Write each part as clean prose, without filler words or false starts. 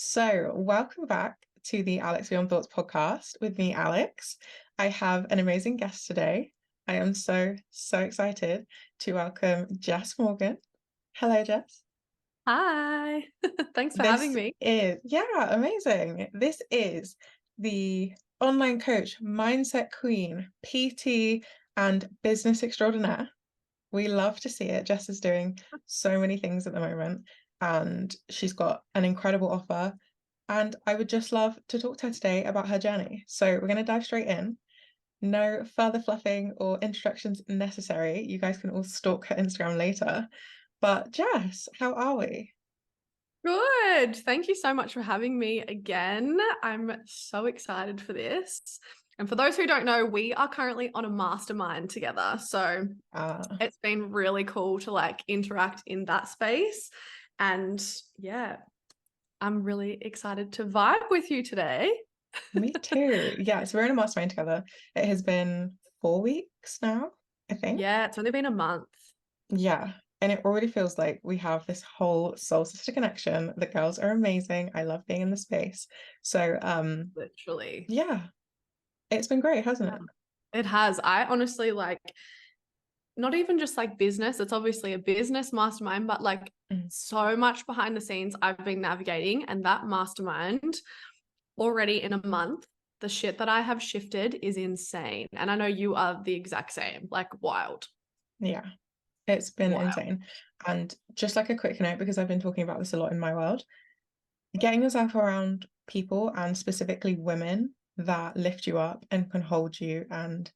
So, welcome back to the Alex Beyond Thoughts podcast with me, Alex. I have an amazing guest today. I am so excited to welcome Jess Morgan. Hello, Jess. Hi, thanks for having This me. is, yeah, amazing. This is the online coach, mindset queen, PT, and business extraordinaire. We love to see it. Jess is doing so many things at the moment, and she's got an incredible offer. And I would just love to talk to her today about her journey. So we're going to dive straight in. No further fluffing or introductions necessary. You guys can all stalk her Instagram later. But Jess, how are we? Good. Thank you so much for having me again. I'm so excited for this. And for those who don't know, we are currently on a mastermind together. So Uh, it's been really cool to interact in that space. And yeah, I'm really excited to vibe with you today. Me too. Yeah, so we're in a mastermind together. It has been 4 weeks now, I think. Yeah, it's only been a month. Yeah. And it already feels like we have this whole soul sister connection. The girls are amazing. I love being in the space. So Literally. yeah, it's been great, hasn't Yeah. it? It has. I honestly not even just business, it's obviously a business mastermind, but Mm. so much behind the scenes I've been navigating, and that mastermind already in a month, the shit that I have shifted is insane. And I know you are the exact same, wild. Yeah, it's been Wild. insane. And just like a quick note, because I've been talking about this a lot in my world, getting yourself around people and specifically women that lift you up and can hold you and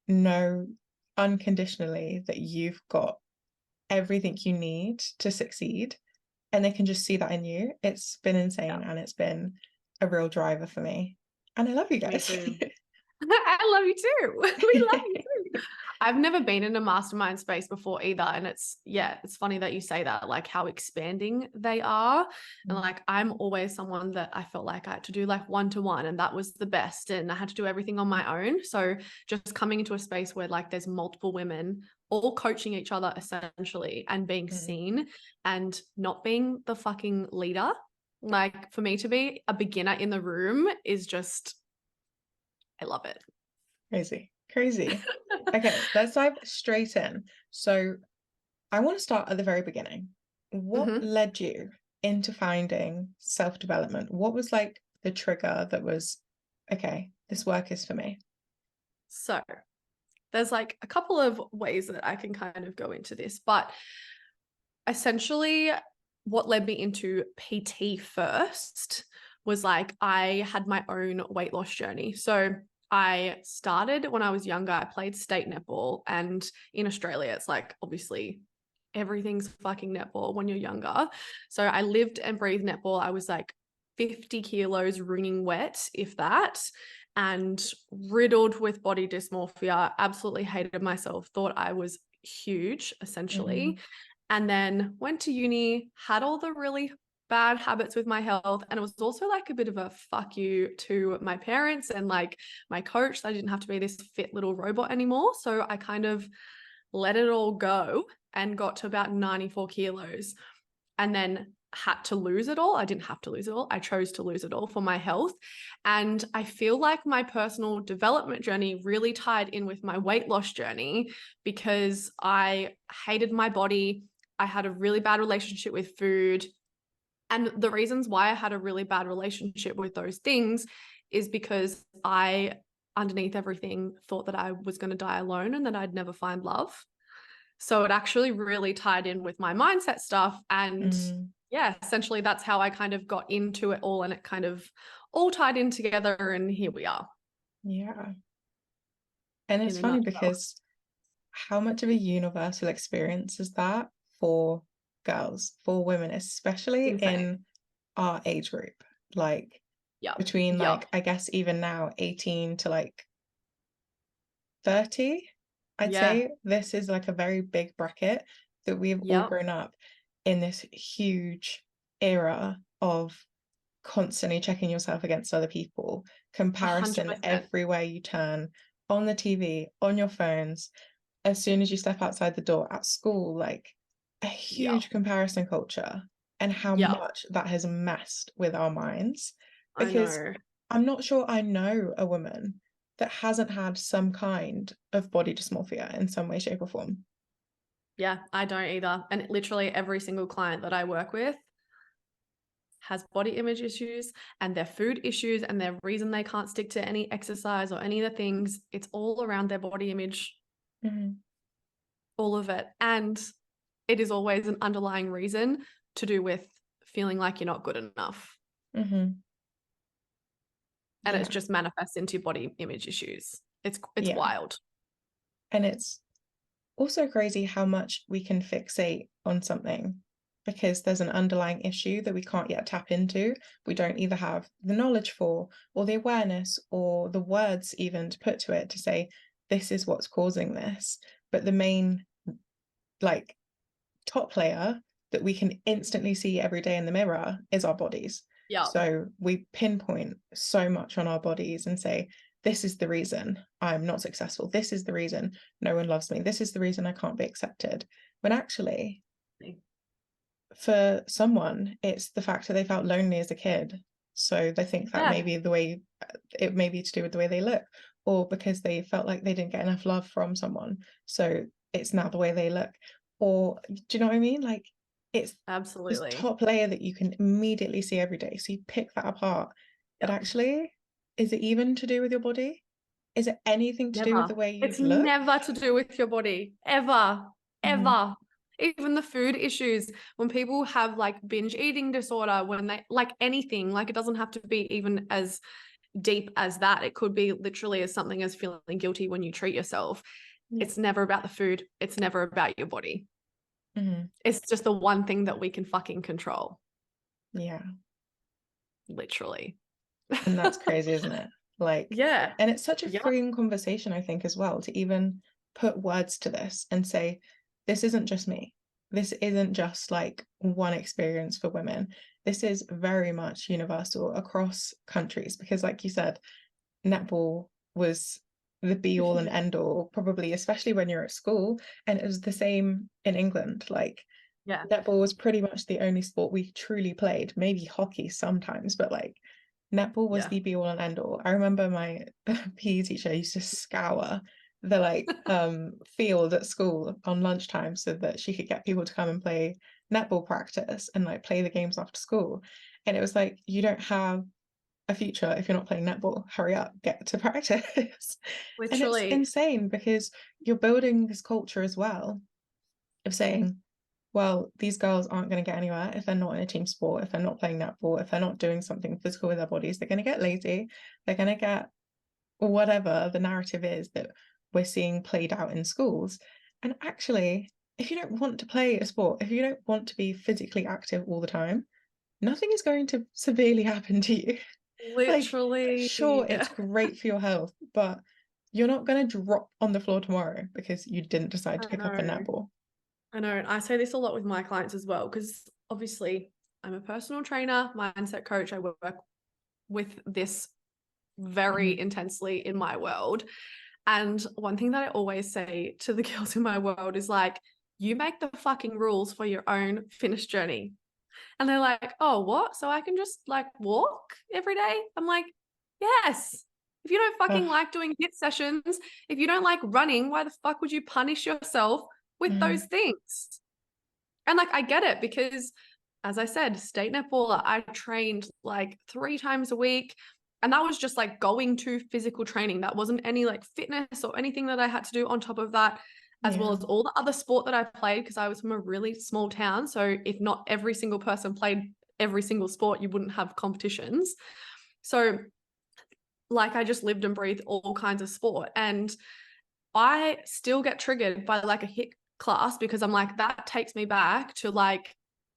know unconditionally that you've got everything you need to succeed and they can just see that in you. It's been Yeah, insane and it's been a real driver for me. And I love you me guys. too. I love you too. We love you too. I've never been in a mastermind space before either. And it's funny that you say that, how expanding they are. And I'm always someone that I felt like I had to do one-to-one, and that was the best. And I had to do everything on my own. So just coming into a space where there's multiple women all coaching each other essentially and being Mm, seen and not being the fucking leader. For me to be a beginner in the room is just, I love it. crazy. Okay, let's dive straight in. So I want to start at the very beginning. What Mhm. led you into finding self-development? What was like the trigger that was, okay, this work is for me? So there's a couple of ways that I can kind of go into this, but essentially what led me into PT first was I had my own weight loss journey. So I started when I was younger. I played state netball, and in Australia, it's obviously everything's fucking netball when you're younger. So I lived and breathed netball. I was 50 kilos wringing wet, if that, and riddled with body dysmorphia. Absolutely hated myself, thought I was huge, essentially. Mm, And then went to uni, had all the really bad habits with my health. And it was also a bit of a fuck you to my parents and my coach that I didn't have to be this fit little robot anymore. So I kind of let it all go and got to about 94 kilos and then had to lose it all. I didn't have to lose it all. I chose to lose it all for my health. And I feel like my personal development journey really tied in with my weight loss journey because I hated my body. I had a really bad relationship with food. And the reasons why I had a really bad relationship with those things is because I, underneath everything, thought that I was going to die alone and that I'd never find love. So it actually really tied in with my mindset stuff. And mm, yeah, essentially that's how I kind of got into it all, and it kind of all tied in together. And here we are yeah. And in it's a funny nutshell. because how much of a universal experience is that for girls, for women, especially Insane. in our age group? Like Yep. between Yep. I guess even now 18 to 30, I'd Yeah. say this is like a very big bracket that we've all Yep. grown up in this huge era of constantly checking yourself against other people, comparison 100%. everywhere you turn, on the TV, on your phones, as soon as you step outside the door at school, like a Yep. huge comparison culture. and how Yeah, much that has messed with our minds. I Because know. I'm not sure I know a woman that hasn't had some kind of body dysmorphia in some way, shape, or form. Yeah, I don't either. And literally every single client that I work with has body image issues and their food issues and their reason they can't stick to any exercise or any of the things. It's all around their body image, Mm-hmm. all of it. And it is always an underlying reason to do with feeling like you're not good enough. Mm-hmm. And it's Yeah, just manifests into body image issues. It's yeah. wild. And it's also crazy how much we can fixate on something because there's an underlying issue that we can't yet tap into. We don't either have the knowledge for, or the awareness, or the words even to put to it to say, this is what's causing this. But the main, like, top layer that we can instantly see every day in the mirror is our bodies. Yeah. So we pinpoint so much on our bodies and say, this is the reason I'm not successful. This is the reason no one loves me. This is the reason I can't be accepted. When actually, for someone, it's the fact that they felt lonely as a kid. So they think that Yeah. maybe the way it may be to do with the way they look, or because they felt like they didn't get enough love from someone. So it's now the way they look. Or do you know what I mean? Like it's this Absolutely. top layer that you can immediately see every day. So you pick that apart. But Yeah. actually, is it even to do with your body? Is it anything to do with Never. the way you It's look? never to do with your body. Ever. Mm-hmm. Ever. Even the food issues, when people have like binge eating disorder, when they like anything, like it doesn't have to be even as deep as that. It could be literally as something as feeling guilty when you treat yourself. Yeah. It's never about the food. It's never about your body. Mm-hmm. It's just the one thing that we can fucking control. Yeah. Literally. And that's crazy, isn't it? Like, Yeah. and it's such a Yep. freeing conversation, I think, as well, to even put words to this and say, this isn't just me. This isn't just like one experience for women. This is very much universal across countries because, like you said, netball was the be all and end all, probably, especially when you're at school. And it was the same in England. Like, Yeah. netball was pretty much the only sport we truly played, maybe hockey sometimes, but like netball was Yeah. the be all and end all. I remember my PE teacher used to scour the field at school on lunchtime so that she could get people to come and play netball practice and like play the games after school. And it was like, you don't have a future if you're not playing netball. Hurry up, get to practice. And it's Literally. insane because you're building this culture as well of saying, well, these girls aren't going to get anywhere if they're not in a team sport, if they're not playing netball, if they're not doing something physical with their bodies. They're going to get lazy. They're going to get whatever the narrative is that we're seeing played out in schools. And actually, if you don't want to play a sport, if you don't want to be physically active all the time, nothing is going to severely happen to you. Like, Literally. sure, it's great for your health, but you're not going to drop on the floor tomorrow because you didn't decide to I pick up a know. netball. I know. And I say this a lot with my clients as well, because obviously I'm a personal trainer, mindset coach. I work with this very Mhm. intensely in my world. And one thing that I always say to the girls in my world is like, you make the fucking rules for your own fitness journey. And they're like, oh, what? So I can just like walk every day? I'm like, yes. If you don't fucking Ugh. like doing HIIT sessions, if you don't like running, why the fuck would you punish yourself with those Mhm. things? And like, I get it because, as I said, state netballer, I trained like 3 times a week. And that was just like going to physical training. That wasn't any like fitness or anything that I had to do on top of that, as well Yeah. as all the other sport that I played because I was from a really small town. So if not every single person played every single sport, you wouldn't have competitions. So like I just lived and breathed all kinds of sport. And I still get triggered by like a HIIT class because I'm like, that takes me back to like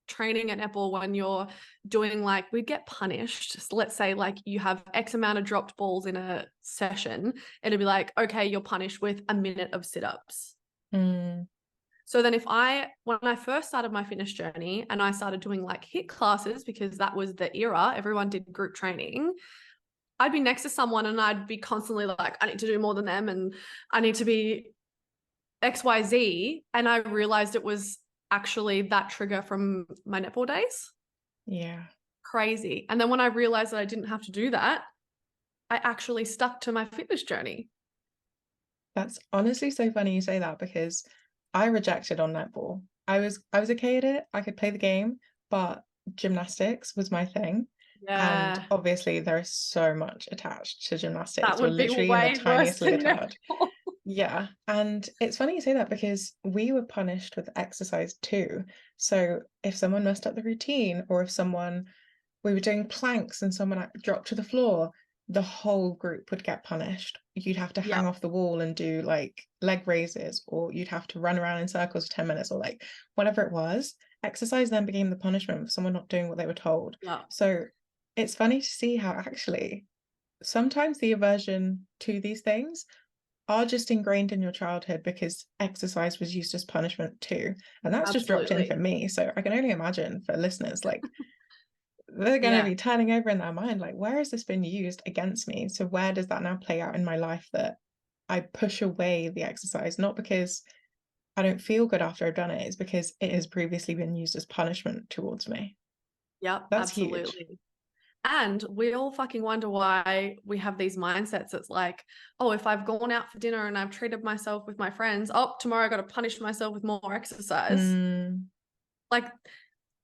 training at netball when you're doing like, we'd get punished. So let's say like you have X amount of dropped balls in a session. It'd be like, okay, you're punished with a minute of sit-ups. Mm. So then when I first started my fitness journey and I started doing like HIIT classes, because that was the era, everyone did group training. I'd be next to someone and I'd be constantly like, I need to do more than them and I need to be XYZ. And I realized it was actually that trigger from my netball days. Yeah. Crazy. And then when I realized that I didn't have to do that, I actually stuck to my fitness journey. That's honestly so funny you say that because I rejected on netball. I was okay at it. I could play the game, but gymnastics was my thing. And Yeah, obviously there is so much attached to that gymnastics. You're would be literally in the way worse tiniest than leotard. netball. Yeah, and it's funny you say that because we were punished with exercise too. So if someone messed up the routine, or if someone we were doing planks and someone dropped to the floor, the whole group would get punished. You'd have to hang Yep, off the wall and do like leg raises, or you'd have to run around in circles for 10 minutes, or like whatever it was. Exercise then became the punishment for someone not doing what they were told. yep, So it's funny to see how actually sometimes the aversion to these things are just ingrained in your childhood because exercise was used as punishment too. And that's just dropped in for absolutely. me. So I can only imagine for listeners, like they're going to Yeah, be turning over in their mind, like, where has this been used against me? So where does that now play out in my life that I push away the exercise, not because I don't feel good after I've done it, it's because it has previously been used as punishment towards me. yep, That's huge. absolutely. And we all fucking wonder why we have these mindsets. It's like, oh, if I've gone out for dinner and I've treated myself with my friends, oh, tomorrow I got to punish myself with more exercise. Mm, Like,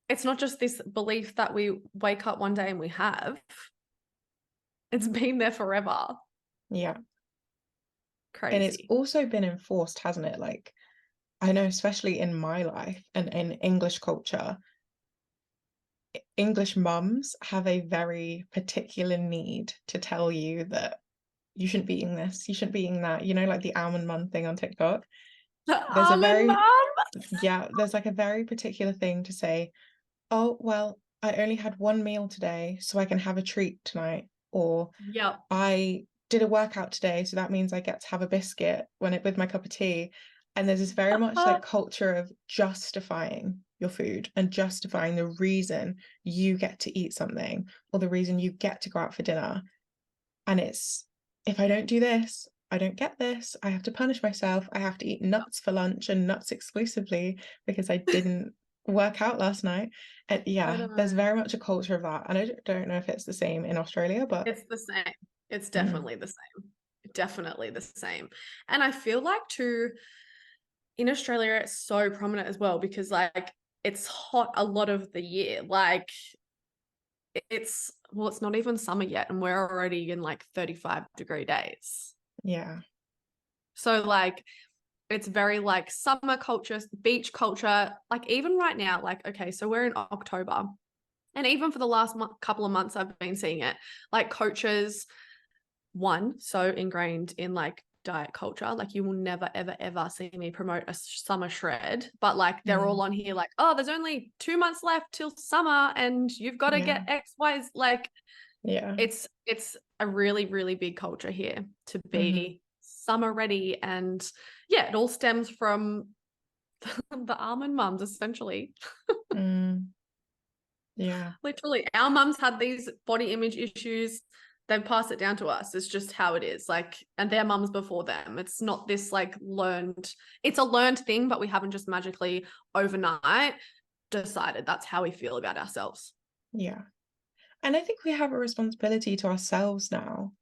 it's not just this belief that we wake up one day and we have, it's been there forever. yeah. And it's Crazy. also been enforced, hasn't it? Like, I know, especially in my life and in English culture, English mums have a very particular need to tell you that you shouldn't be eating this, you shouldn't be eating that, like the almond mum thing on TikTok. The There's a almond very, mom. yeah, there's like a very particular thing to say, oh, well, I only had one meal today, so I can have a treat tonight. Or Yep. I did a workout today, so that means I get to have a biscuit with my cup of tea. And there's this very much like culture of justifying your food and justifying the reason you get to eat something or the reason you get to go out for dinner. And it's, if I don't do this, I don't get this. I have to punish myself. I have to eat nuts for lunch and nuts exclusively because I didn't work out last night. And I yeah, there's know. very much a culture of that. And I don't know if it's the same in Australia, but It's the same. It's mm, definitely the same. Definitely the same. And I feel like too, in Australia, it's so prominent as well because like it's hot a lot of the year. Like it's well, it's not even summer yet, and we're already in like 35-degree days. yeah, So like it's very like summer culture, beach culture. Like even right now, like okay, so we're in October. And even for the last couple of months, I've been seeing it. Like coaches, one, so ingrained in like diet culture. Like you will never, ever, ever see me promote a summer shred. But like they're all mm, on here, like, oh, there's only 2 months left till summer, and you've got to yeah, get X, Y. Like yeah, it's a really, really big culture here to hmm, be summer ready. And yeah, it all stems from the almond mums, essentially. mm, yeah, Literally, our mums had these body image issues. They've passed it down to us. It's just how it is. Like, and their mums before them. It's not this like learned, it's a learned thing, but we haven't just magically overnight decided that's how we feel about ourselves. yeah. And I think we have a responsibility to ourselves now,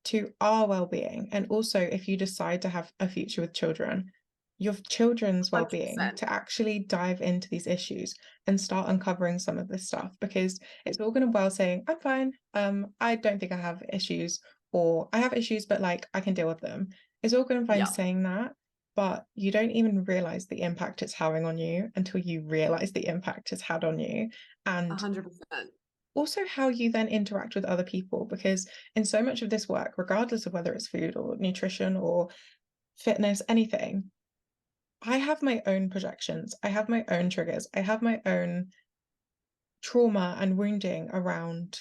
to our well-being. And also, if you decide to have a future with children, your children's well-being, 100%. to actually dive into these issues and start uncovering some of this stuff. Because it's all going to well saying, I'm fine. I don't think I have issues, or I have issues, but like I can deal with them. It's all going to fine Yeah, saying that, but you don't even realize the impact it's having on you until you realize the impact it's had on you. And 100%. also how you then interact with other people, because in so much of this work, regardless of whether it's food or nutrition or fitness, anything, I have my own projections, I have my own triggers, I have my own trauma and wounding around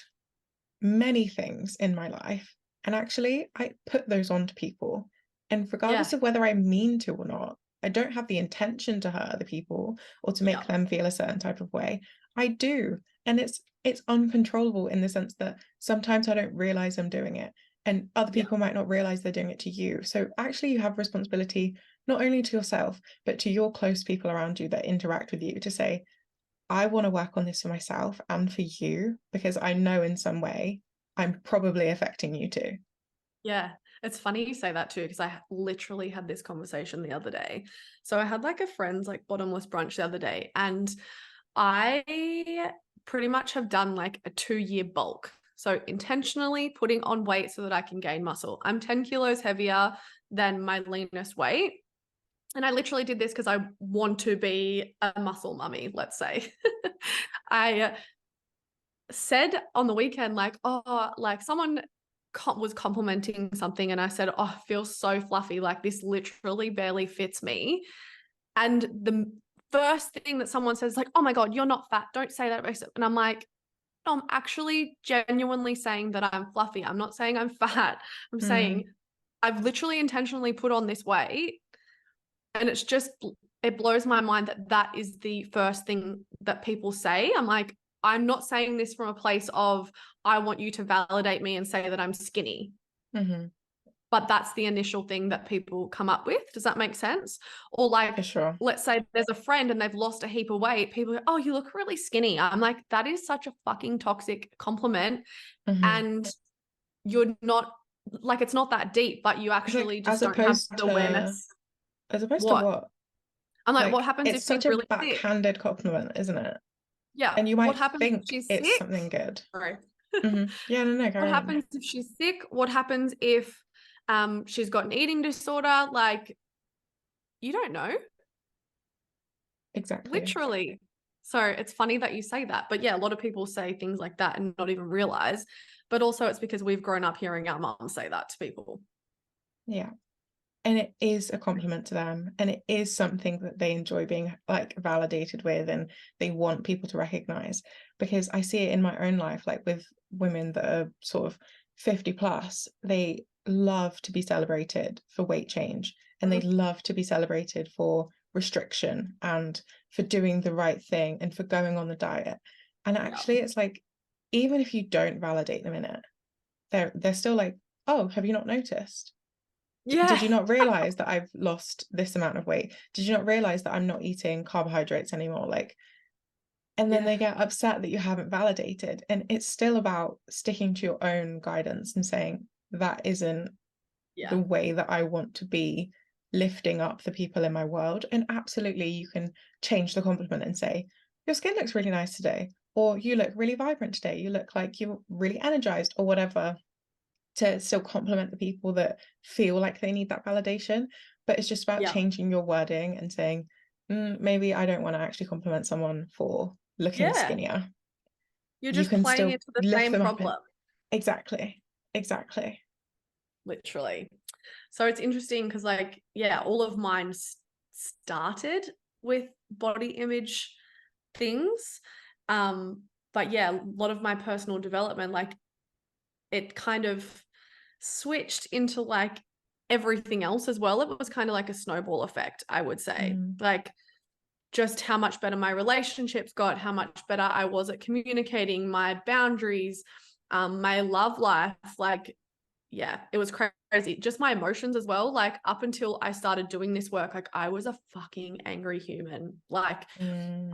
many things in my life. And actually, I put those onto people. And regardless Yeah, of whether I mean to or not, I don't have the intention to hurt other people or to make yeah, them feel a certain type of way. I do. And it's uncontrollable in the sense that sometimes I don't realize I'm doing it. And other yeah. people might not realize they're doing it to you. So actually you have responsibility not only to yourself, but to your close people around you that interact with you to say, I want to work on this for myself and for you because I know in some way I'm probably affecting you too. Yeah, it's funny you say that too, because I literally had this conversation the other day. So I had like a friend's like bottomless brunch the other day, and I pretty much have done like a 2-year bulk. So intentionally putting on weight so that I can gain muscle. I'm 10 kilos heavier than my leanest weight. And I literally did this because I want to be a muscle mummy, let's say. I said on the weekend, like, oh, like someone was complimenting something, and I said, oh, it feels so fluffy. Like this literally barely fits me. And the first thing that someone says, like, oh my God, you're not fat. Don't say that. And I'm like, no, I'm actually genuinely saying that I'm fluffy. I'm not saying I'm fat. I'm saying Mm, I've literally intentionally put on this weight. And it's just, it blows my mind that that is the first thing that people say. I'm like, I'm not saying this from a place of, I want you to validate me and say that I'm skinny. mm-hmm, But that's the initial thing that people come up with. Does that make sense? Or for like, sure. let's say there's a friend and they've lost a heap of weight. People go, oh, you look really skinny. I'm like, that is such a fucking toxic compliment. Mm-hmm. And you're not like, it's not that deep, but you It's like actually just don't have the awareness. as opposed to What? what? I'm like, what Like happens it's if she's such a really sick? backhanded compliment, isn't it? Yeah. And you What might happens if think she's it's sick? something good. Sorry. Yeah, no, What carry on. happens if she's sick? What happens if she's got an eating disorder? Like, you don't know. Exactly. Literally. So it's funny that you say that. But yeah, a lot of people say things like that and not even realize. But also it's because we've grown up hearing our moms say that to people. Yeah. And it is a compliment to them, and it is something that they enjoy being like validated with, and they want people to recognize. Because I see it in my own life, like with women that are sort of 50 plus, they love to be celebrated for weight change, and they Mhm. love to be celebrated for restriction and for doing the right thing and for going on the diet. And Yeah. actually it's like, even if you don't validate them in it, they're still like, oh, have you not noticed? Did Yeah. you not realize that I've lost this amount of weight? Did you not realize that I'm not eating carbohydrates anymore? Like, and then Yeah. they get upset that you haven't validated. And it's still about sticking to your own guidance and saying, that isn't Yeah. the way that I want to be lifting up the people in my world. And absolutely, you can change the compliment and say, your skin looks really nice today, or you look really vibrant today. You look like you're really energized, or whatever, to still compliment the people that feel like they need that validation. But it's just about Yeah. changing your wording and saying, maybe I don't want to actually compliment someone for looking Yeah. skinnier. You're You just can playing still into the lift same them up in. problem, Exactly. Exactly. literally. So it's interesting because, like, yeah, all of mine started with body image things. But yeah, a lot of my personal development, like, it kind of switched into like everything else as well. It was kind of like a snowball effect, I would say. Mm, Like, just how much better my relationships got, how much better I was at communicating, my boundaries, my love life. Like, yeah, it was crazy. Just my emotions as well. Like, up until I started doing this work, like, I was a fucking angry human. Like, mm,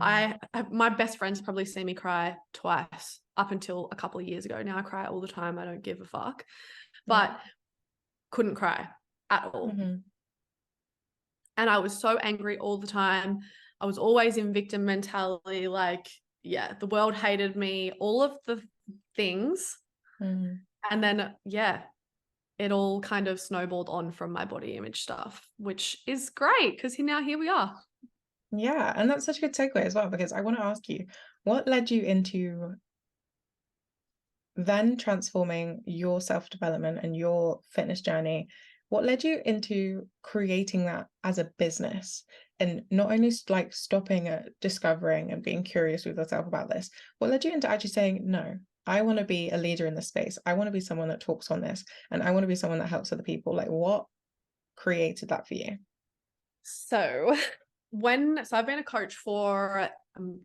my best friends probably see me cry twice up until a couple of years ago. Now I cry all the time. I don't give a fuck, yeah. but couldn't cry at all. Hmm. And I was so angry all the time. I was always in victim mentality. Like, yeah, the world hated me, all of the things. Mm. And then, yeah, it all kind of snowballed on from my body image stuff, which is great because now here we are. Yeah, and that's such a good segue as well, because I want to ask you, what led you into then transforming your self-development and your fitness journey? What led you into creating that as a business, and not only like stopping at discovering and being curious with yourself about this? What led you into actually saying, no, I want to be a leader in this space, I want to be someone that talks on this, and I want to be someone that helps other people? Like, what created that for you? So so I've been a coach for, I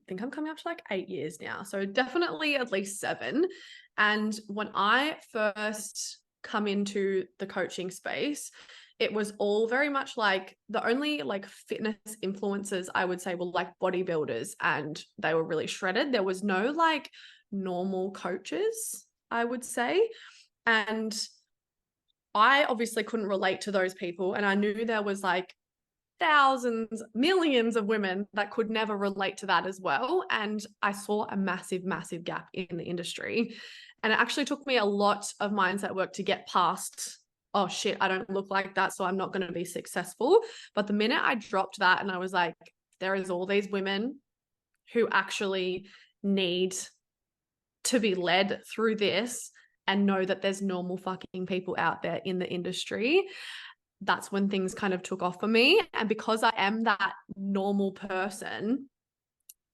think I'm coming up to like 8 years now. So definitely at least 7. And when I first come into the coaching space, it was all very much like the only like fitness influencers I would say were like bodybuilders, and they were really shredded. There was no like normal coaches, I would say. And I obviously couldn't relate to those people. And I knew there was like thousands, millions of women that could never relate to that as well. And I saw a massive, massive gap in the industry. And it actually took me a lot of mindset work to get past, oh shit, I don't look like that, so I'm not going to be successful. But the minute I dropped that and I was like, there is all these women who actually need to be led through this and know that there's normal fucking people out there in the industry, that's when things kind of took off for me. And because I am that normal person,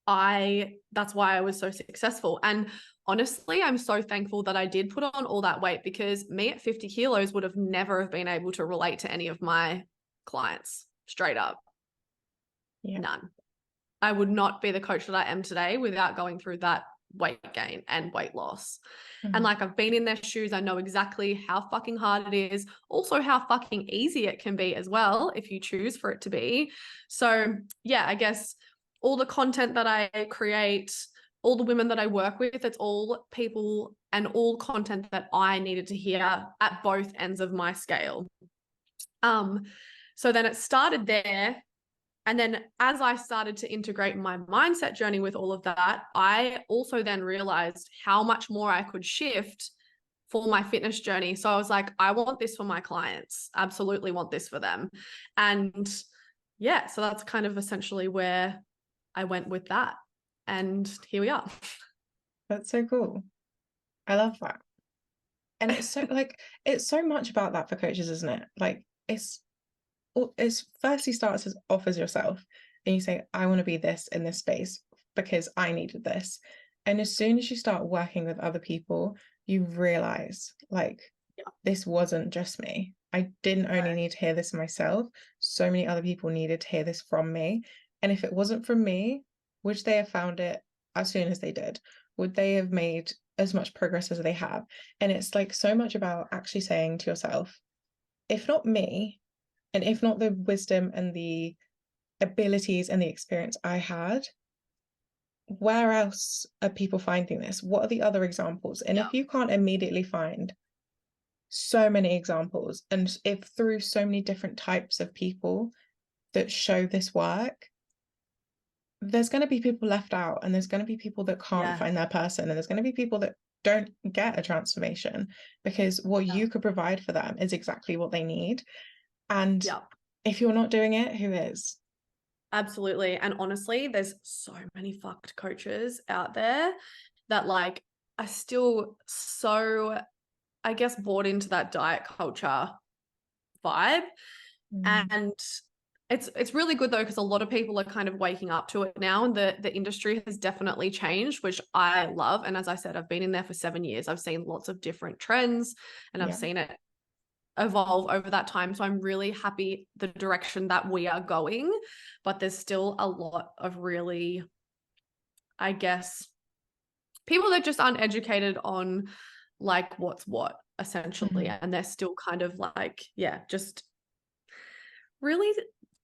that's why I was so successful. And honestly, I'm so thankful that I did put on all that weight, because me at 50 kilos would have never have been able to relate to any of my clients, straight up. Yeah. None. I would not be the coach that I am today without going through that weight gain and weight loss. And like, I've been in their shoes. I know exactly how fucking hard it is. Also how fucking easy it can be as well, if you choose for it to be. So yeah, I guess all the content that I create, all the women that I work with, it's all people and all content that I needed to hear at both ends of my scale. So then it started there. And then as I started to integrate my mindset journey with all of that, I also then realized how much more I could shift for my fitness journey. So I was like, I want this for my clients. Absolutely want this for them. And yeah, so that's kind of essentially where I went with that. And here we are. That's so cool. I love that. And it's so like, it's so much about that for coaches, isn't it? Like, it's firstly starts off as yourself, and you say, I want to be this in this space because I needed this. And as soon as you start working with other people, you realize like, this wasn't just me. I didn't only need to hear this myself. So many other people needed to hear this from me. And if it wasn't from me, would they have found it as soon as they did? Would they have made as much progress as they have? And it's like so much about actually saying to yourself, if not me, and if not the wisdom and the abilities and the experience I had, where else are people finding this? What are the other examples? And if you can't immediately find so many examples, and if through so many different types of people that show this work, there's going to be people left out, and there's going to be people that can't find their person, and there's going to be people that don't get a transformation, because what you could provide for them is exactly what they need. And if you're not doing it, who is? Absolutely. And honestly, there's so many fucked coaches out there that like are still so, I guess, bought into that diet culture vibe. And it's really good though, because a lot of people are kind of waking up to it now, and the industry has definitely changed, which I love. And as I said, I've been in there for 7 years. I've seen lots of different trends, and I've seen it evolve over that time. So I'm really happy the direction that we are going, but there's still a lot of really, I guess, people that just aren't educated on like what's what essentially. And they're still kind of like, just really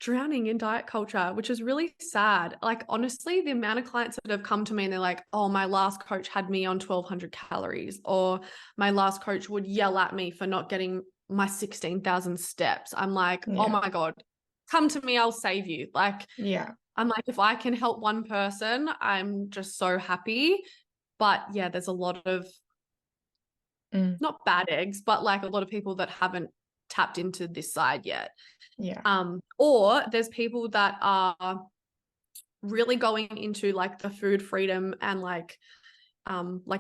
drowning in diet culture, which is really sad. Like, honestly, the amount of clients that have come to me and they're like, oh, my last coach had me on 1,200 calories, or my last coach would yell at me for not getting my 16,000 steps. I'm like, oh my God, come to me, I'll save you. Like, I'm like, if I can help one person, I'm just so happy. But yeah, there's a lot of not bad eggs, but like a lot of people that haven't tapped into this side yet. Or there's people that are really going into like the food freedom and like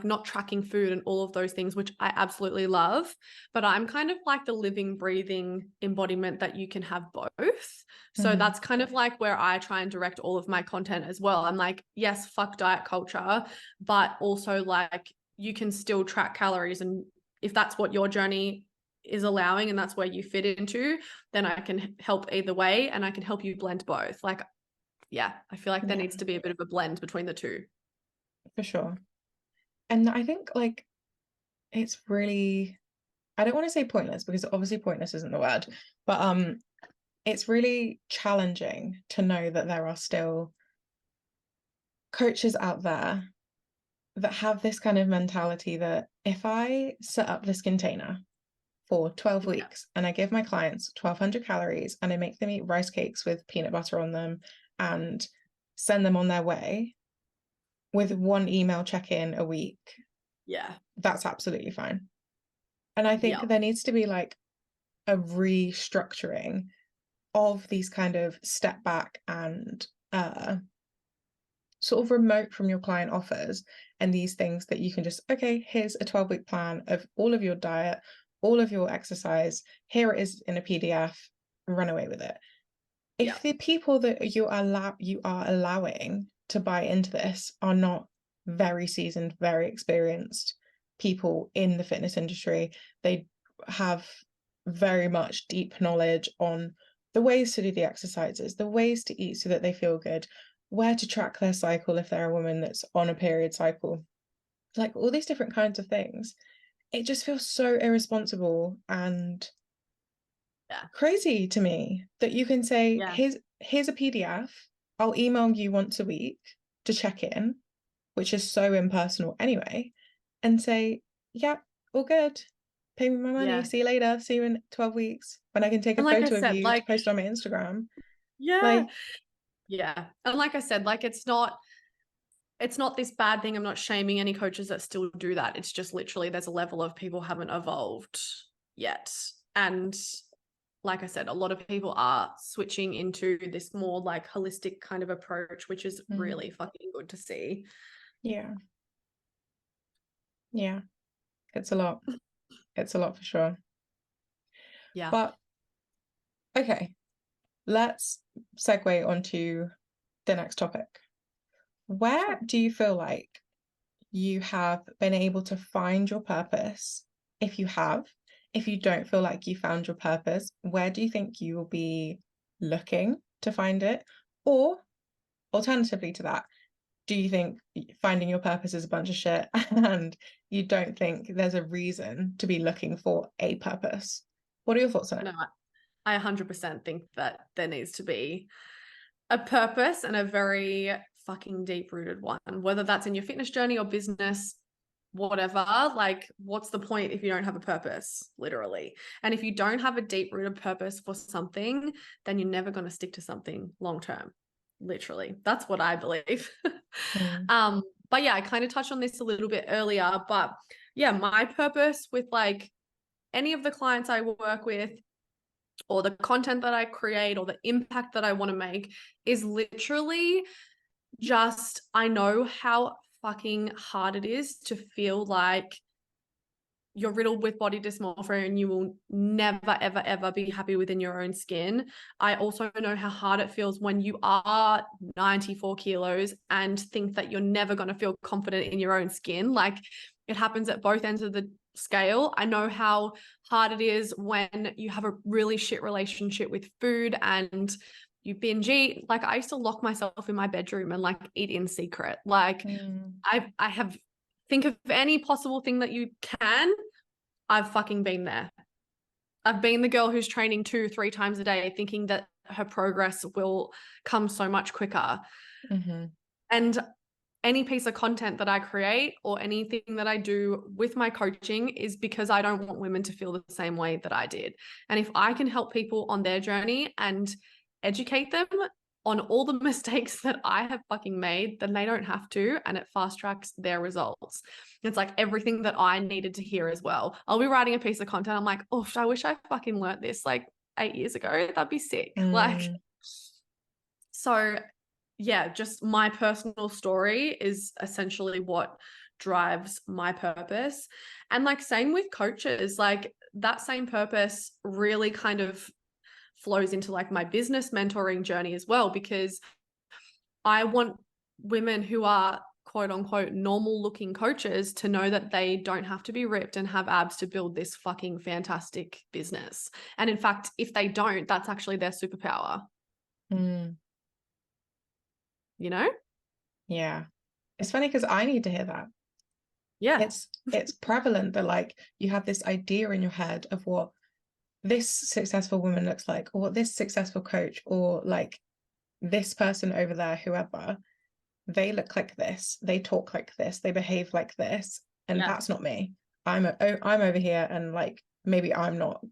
not tracking food and all of those things, which I absolutely love. But I'm kind of like the living, breathing embodiment that you can have both. So that's kind of like where I try and direct all of my content as well. I'm like, yes, fuck diet culture, but also like you can still track calories. And if that's what your journey is allowing and that's where you fit into, then I can help either way, and I can help you blend both. Like, yeah, I feel like there needs to be a bit of a blend between the two. For sure. And I think like it's really I don't want to say pointless because obviously pointless isn't the word, but it's really challenging to know that there are still coaches out there that have this kind of mentality that if I set up this container for 12 Yeah. weeks and I give my clients 1,200 calories and I make them eat rice cakes with peanut butter on them and send them on their way with one email check-in a week, Yeah. that's absolutely fine. And I think Yeah. there needs to be like a restructuring of these kind of step back and sort of remote from your client offers and these things that you can just, okay, here's a 12-week plan of all of your diet, all of your exercise, here it is in a PDF, run away with it. Yeah. If the people that you are allowing to buy into this are not very seasoned, very experienced people in the fitness industry, they have very much deep knowledge on the ways to do the exercises, the ways to eat so that they feel good, where to track their cycle if they're a woman that's on a period cycle, like all these different kinds of things. It just feels so irresponsible and Yeah. crazy to me that you can say, Yeah. here's a PDF. I'll email you once a week to check in, which is so impersonal anyway, and say, yeah, all good. Pay me my money. Yeah. See you later. See you in 12 weeks when I can take a And like I photo of said, you to like, post on my Instagram. yeah. Like, Yeah. And like I said, like it's not this bad thing. I'm not shaming any coaches that still do that. It's just literally there's a level of people haven't evolved yet. And like I said, a lot of people are switching into this more like holistic kind of approach, which is mm, really fucking good to see. yeah, yeah, it's a lot. It's a lot for sure. Yeah. But okay, let's segue onto the next topic. Where Sure. do you feel like you have been able to find your purpose? If you have, if you don't feel like you found your purpose, where do you think you will be looking to find it? Or alternatively to that, do you think finding your purpose is a bunch of shit and you don't think there's a reason to be looking for a purpose? What are your thoughts on it? No, I 100% think that there needs to be a purpose and a very fucking deep rooted one, whether that's in your fitness journey or business, whatever. Like, what's the point if you don't have a purpose, literally? And if you don't have a deep rooted purpose for something, then you're never going to stick to something long term, literally. That's what I believe. Mm, But yeah, I kind of touched on this a little bit earlier, but yeah, my purpose with like any of the clients I work with, or the content that I create, or the impact that I want to make, is literally just, I know how fucking hard it is to feel like you're riddled with body dysmorphia and you will never, ever, ever be happy within your own skin. I also know how hard it feels when you are 94 kilos and think that you're never going to feel confident in your own skin. Like, it happens at both ends of the scale. I know how hard it is when you have a really shit relationship with food and you binge eat. Like, I used to lock myself in my bedroom and like eat in secret. Like, mm, I have, think of any possible thing that you can. I've fucking been there. I've been the girl who's training 2-3 times a day, thinking that her progress will come so much quicker. mm-hmm, And any piece of content that I create or anything that I do with my coaching is because I don't want women to feel the same way that I did. And if I can help people on their journey and educate them on all the mistakes that I have fucking made, then they don't have to, and it fast tracks their results. It's like everything that I needed to hear as well. I'll be writing a piece of content. I'm like, oh, I wish I fucking learned this like 8 years ago. That'd be sick. Like, mm, so yeah, just my personal story is essentially what drives my purpose. And like, same with coaches, like that same purpose really kind of flows into like my business mentoring journey as well, because I want women who are quote unquote normal looking coaches to know that they don't have to be ripped and have abs to build this fucking fantastic business. And in fact, if they don't, that's actually their superpower, mm. you know? Yeah. It's funny because I need to hear that. Yeah. It's prevalent that like you have this idea in your head of what this successful woman looks like, or what this successful coach, or like this person over there, whoever, they look like this, they talk like this, they behave like this, and Yeah. that's not me. I'm over here, and like maybe I'm not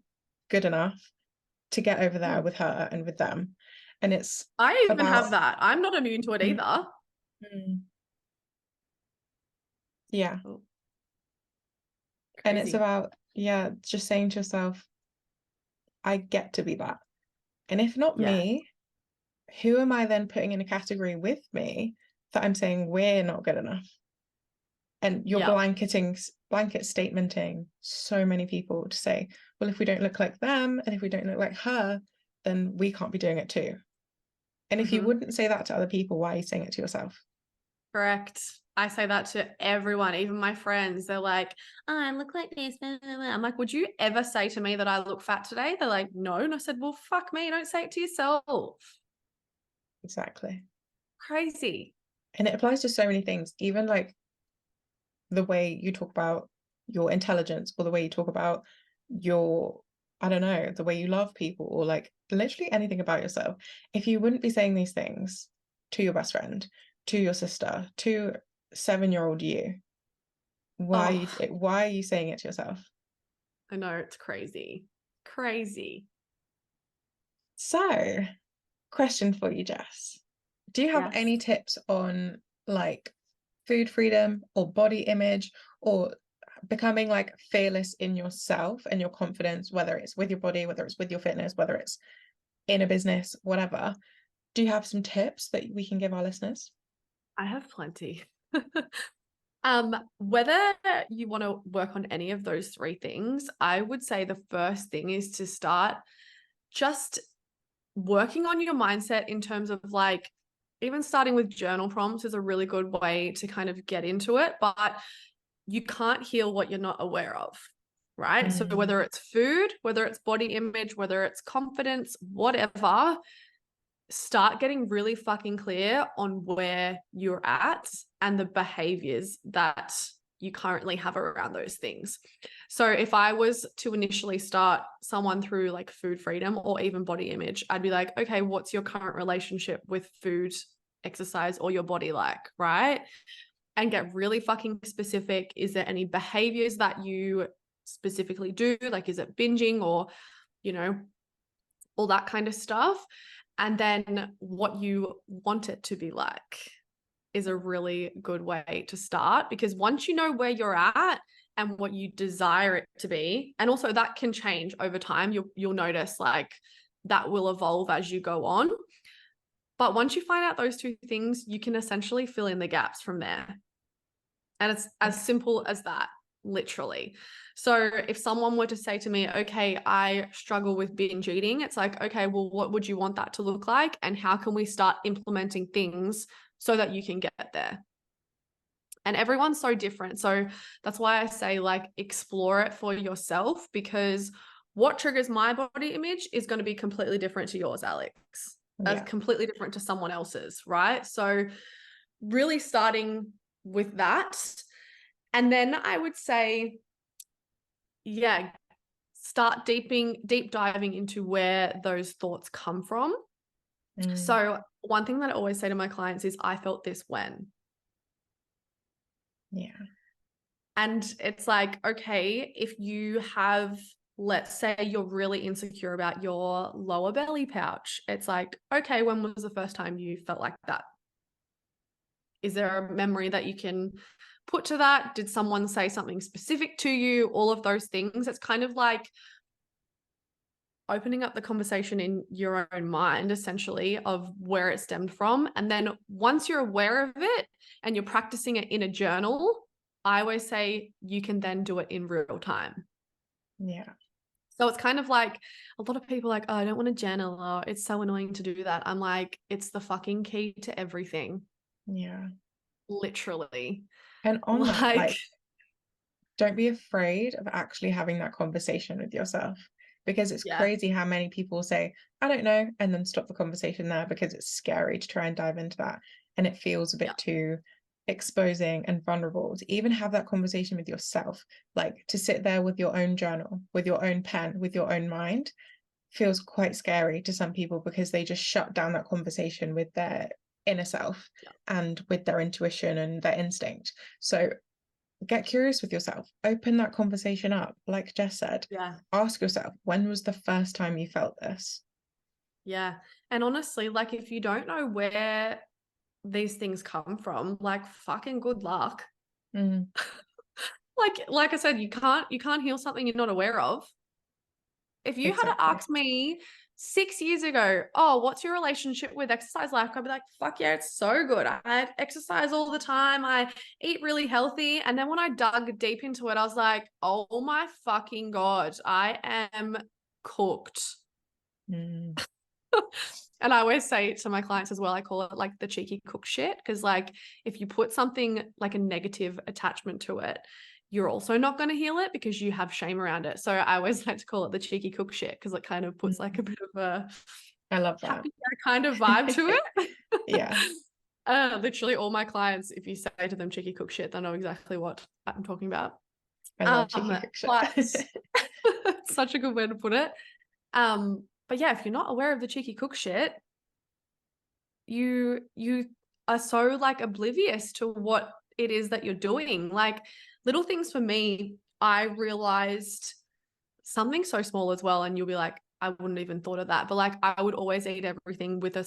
good enough to get over there with her and with them. And it's I even have about that. I'm not immune to it mm, either. mm, yeah. Oh, And it's crazy. about, yeah, just saying to yourself, I get to be that. And if not Yeah. me, who am I then putting in a category with me that I'm saying we're not good enough? And you're Yep. blanket statementing so many people to say, well, if we don't look like them and if we don't look like her, then we can't be doing it too. And if you Mm-hmm. wouldn't say that to other people, why are you saying it to yourself? Correct. I say that to everyone, even my friends. They're like, oh, I look like this. I'm like, would you ever say to me that I look fat today? They're like, no. And I said, well, fuck me. Don't say it to yourself. Exactly. Crazy. And it applies to so many things, even like the way you talk about your intelligence, or the way you talk about your, I don't know, the way you love people, or like literally anything about yourself. If you wouldn't be saying these things to your best friend, to your sister, to 7-year-old you, Oh, why are you saying it to yourself? I know. It's crazy. Crazy. So, question for you, Jess. Do you have Yes. any tips on like food freedom or body image, or becoming like fearless in yourself and your confidence, whether it's with your body, whether it's with your fitness, whether it's in a business, whatever? Do you have some tips that we can give our listeners? I have plenty. Whether you want to work on any of those three things, I would say the first thing is to start just working on your mindset in terms of like, even starting with journal prompts is a really good way to kind of get into it, but you can't heal what you're not aware of, right? So Mm, whether it's food, whether it's body image, whether it's confidence, whatever, start getting really fucking clear on where you're at and the behaviors that you currently have around those things. So if I was to initially start someone through like food freedom or even body image, I'd be like, okay, what's your current relationship with food, exercise, or your body like, right? And get really fucking specific. Is there any behaviors that you specifically do? Like, is it binging or, you know, all that kind of stuff? And then what you want it to be like is a really good way to start, because once you know where you're at and what you desire it to be, and also that can change over time, you'll notice like that will evolve as you go on. But once you find out those two things, you can essentially fill in the gaps from there. And it's as yeah. simple as that, literally. So if someone were to say to me, okay, I struggle with binge eating, it's like, okay, well, what would you want that to look like? And how can we start implementing things so that you can get there? And everyone's so different. So that's why I say, like, explore it for yourself, because what triggers my body image is going to be completely different to yours, Alex, as Yeah. completely different to someone else's, right? So really starting with that. And then I would say, yeah, start deep diving into where those thoughts come from. Mm, So one thing that I always say to my clients is, I felt this when. yeah. And it's like, okay, if you have, let's say you're really insecure about your lower belly pouch, it's like, okay, when was the first time you felt like that? Is there a memory that you can put to that? Did someone say something specific to you? All of those things. It's kind of like opening up the conversation in your own mind, essentially, of where it stemmed from. And then once you're aware of it and you're practicing it in a journal, I always say you can then do it in real time. Yeah. So it's kind of like a lot of people are like, oh, I don't want to journal. Oh, it's so annoying to do that. I'm like, it's the fucking key to everything. Yeah. Literally. And on that, Like, like, don't be afraid of actually having that conversation with yourself, because it's yeah, crazy how many people say, I don't know, and then stop the conversation there because it's scary to try and dive into that. And it feels a yeah, bit too exposing and vulnerable, to even have that conversation with yourself, like to sit there with your own journal, with your own pen, with your own mind, feels quite scary to some people because they just shut down that conversation with their inner self Yeah. and with their intuition and their instinct. So get curious with yourself, open that conversation up. Like Jess said, Yeah. ask yourself, when was the first time you felt this? Yeah. And honestly, like if you don't know where these things come from, like fucking good luck. Mm, Like I said, you can't heal something you're not aware of. If you had to exactly. ask me 6 years ago, oh, what's your relationship with exercise like? I'd be like, fuck yeah, it's so good. I exercise all the time. I eat really healthy. And then when I dug deep into it, I was like, oh my fucking God, I am cooked. Mm, And I always say to my clients as well, I call it like the cheeky cook shit. Cause like if you put something like a negative attachment to it, you're also not going to heal it because you have shame around it. So I always like to call it the cheeky cook shit because it kind of puts like mm. a bit of a I love that. happy kind of vibe to it. Yeah, Literally all my clients, if you say to them cheeky cook shit, they know exactly what I'm talking about. I love cheeky cook shit. But such a good way to put it. But yeah, if you're not aware of the cheeky cook shit, you are so like oblivious to what it is that you're doing. Like little things for me, I realized something so small as well, and you'll be like, I wouldn't even thought of that. But like I would always eat everything with a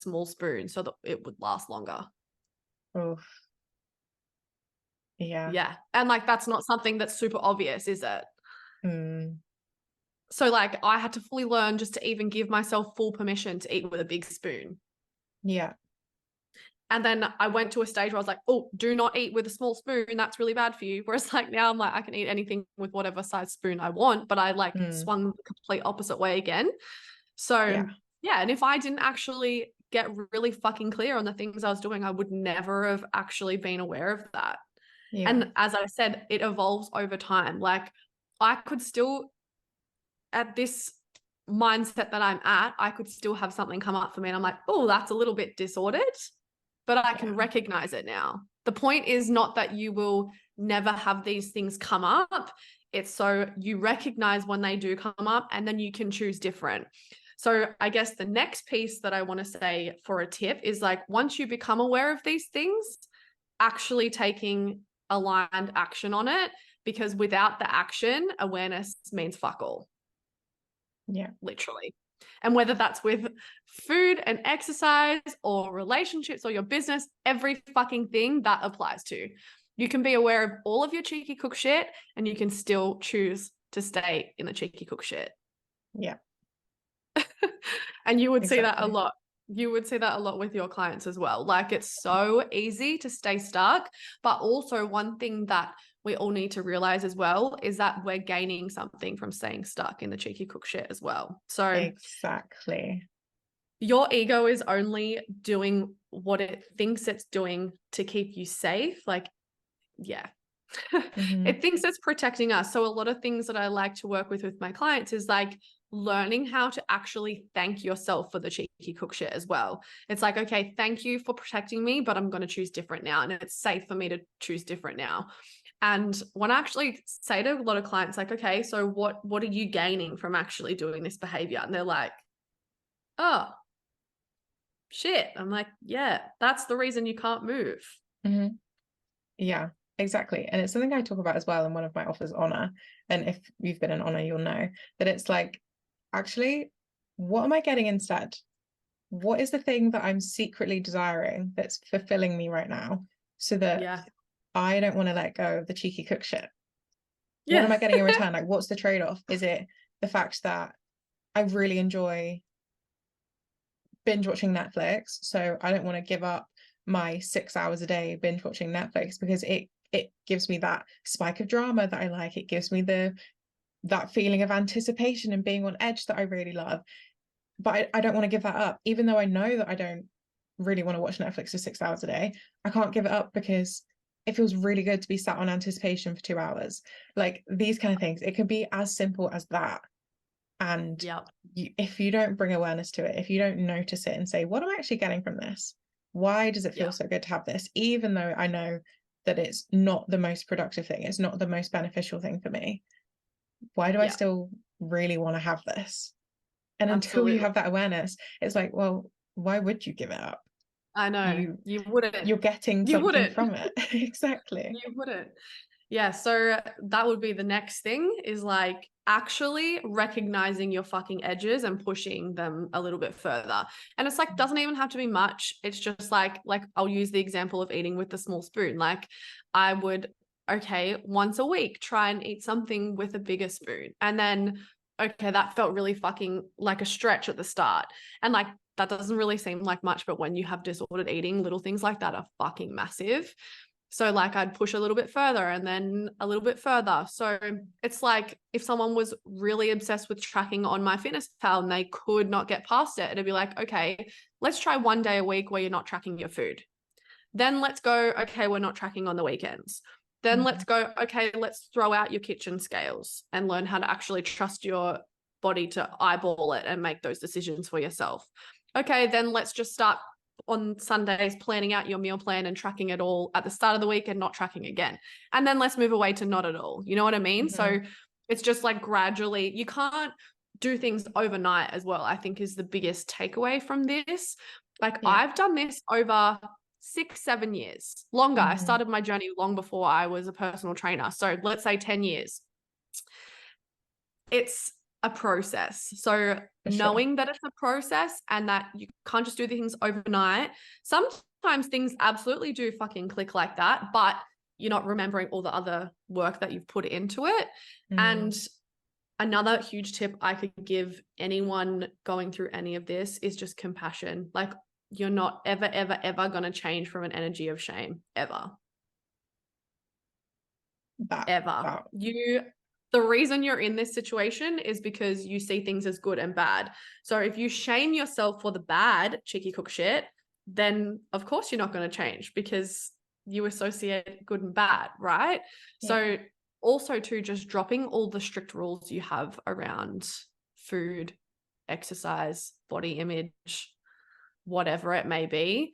small spoon so that it would last longer. Oof, yeah. Yeah. And like that's not something that's super obvious, is it? Mm, So like I had to fully learn just to even give myself full permission to eat with a big spoon. yeah. And then I went to a stage where I was like, oh, do not eat with a small spoon. That's really bad for you. Whereas like now I'm like, I can eat anything with whatever size spoon I want, but I like Mm, swung the complete opposite way again. So yeah. yeah. And if I didn't actually get really fucking clear on the things I was doing, I would never have actually been aware of that. Yeah. And as I said, it evolves over time. Like I could still, at this mindset that I'm at, I could still have something come up for me. And I'm like, oh, that's a little bit disordered, but I Yeah. can recognize it now. The point is not that you will never have these things come up. It's so you recognize when they do come up and then you can choose different. So I guess the next piece that I want to say for a tip is like, once you become aware of these things, actually taking aligned action on it, because without the action, awareness means fuck all. Yeah. Literally. And whether that's with food and exercise or relationships or your business, every fucking thing that applies to. You can be aware of all of your cheeky cook shit and you can still choose to stay in the cheeky cook shit. Yeah. And you would see that a Exactly. lot. You would see that a lot with your clients as well. Like it's so easy to stay stuck. But also, one thing that we all need to realize as well is that we're gaining something from staying stuck in the cheeky cook shit as well. So Exactly. your ego is only doing what it thinks it's doing to keep you safe. Like, yeah. Mm-hmm. It thinks it's protecting us. So a lot of things that I like to work with my clients is like learning how to actually thank yourself for the cheeky cook shit as well. It's like, okay, thank you for protecting me, but I'm going to choose different now. And it's safe for me to choose different now. And when I actually say to a lot of clients, like, okay, so what are you gaining from actually doing this behavior? And they're like, oh, shit. I'm like, yeah, that's the reason you can't move. Mm-hmm. Yeah, exactly. And it's something I talk about as well in one of my offers, Honor. And if you've been in Honor, you'll know that it's like, actually, what am I getting instead? What is the thing that I'm secretly desiring that's fulfilling me right now so that Yeah. I don't want to let go of the cheeky cook shit? What Yeah. am I getting in return? Like, what's the trade-off? Is it the fact that I really enjoy binge watching Netflix, so I don't want to give up my 6 hours a day binge watching Netflix because it gives me that spike of drama that I like. It gives me that feeling of anticipation and being on edge that I really love. But I don't want to give that up, even though I know that I don't really want to watch Netflix for 6 hours a day. I can't give it up because it feels really good to be sat on anticipation for 2 hours. Like these kind of things, it can be as simple as that. And Yeah. if you don't bring awareness to it, if you don't notice it and say, what am I actually getting from this? Why does it Yeah. feel so good to have this? Even though I know that it's not the most productive thing, it's not the most beneficial thing for me. Why do I Yeah. still really want to have this? And until you Absolutely. have that awareness, it's like, well, why would you give it up? I know. You You wouldn't. you're getting You something wouldn't. from it. Exactly. You wouldn't. Yeah, so that would be the next thing, is like actually recognizing your fucking edges and pushing them a little bit further. And it's like, doesn't even have to be much. It's just like I'll use the example of eating with the small spoon. Like I would, okay, once a week, try and eat something with a bigger spoon. And then, okay, that felt really fucking like a stretch at the start. And like, that doesn't really seem like much, but when you have disordered eating, little things like that are fucking massive. So like I'd push a little bit further and then a little bit further. So it's like if someone was really obsessed with tracking on MyFitnessPal and they could not get past it, it'd be like, okay, let's try 1 day a week where you're not tracking your food. Then let's go, okay, we're not tracking on the weekends. Then let's go, okay, let's throw out your kitchen scales and learn how to actually trust your body to eyeball it and make those decisions for yourself. Okay, then let's just start on Sundays planning out your meal plan and tracking it all at the start of the week and not tracking again. And then let's move away to not at all. You know what I mean? So it's just like gradually, you can't do things overnight as well, I think is the biggest takeaway from this. Like Yeah. I've done this over 6-7 years longer. I Mm-hmm. started my journey long before I was a personal trainer. So let's say 10 years. It's a process. So For sure. knowing that it's a process and that you can't just do things overnight. Sometimes things absolutely do fucking click like that, but you're not remembering all the other work that you've put into it. And another huge tip I could give anyone going through any of this is just compassion. Like you're not ever, ever, ever going to change from an energy of shame, ever. That, Ever. wow. The reason you're in this situation is because you see things as good and bad. So if you shame yourself for the bad cheeky cook shit, then of course you're not going to change because you associate good and bad, right? Yeah. So also too, just dropping all the strict rules you have around food, exercise, body image, whatever it may be,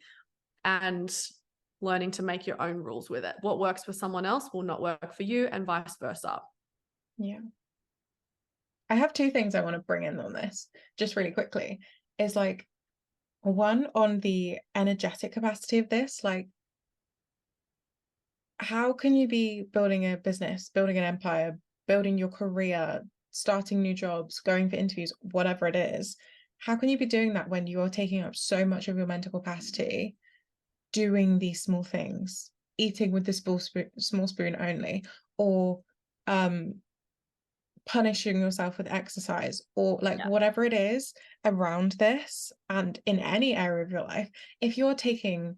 and learning to make your own rules with it. What works for someone else will not work for you, and vice versa. Yeah. I have two things I want to bring in on this, just really quickly. Is like one on the energetic capacity of this, like how can you be building a business, building an empire, building your career, starting new jobs, going for interviews, whatever it is? How can you be doing that when you're taking up so much of your mental capacity doing these small things, eating with the small spoon only, or punishing yourself with exercise, or like whatever it is around this, and in any area of your life, if you're taking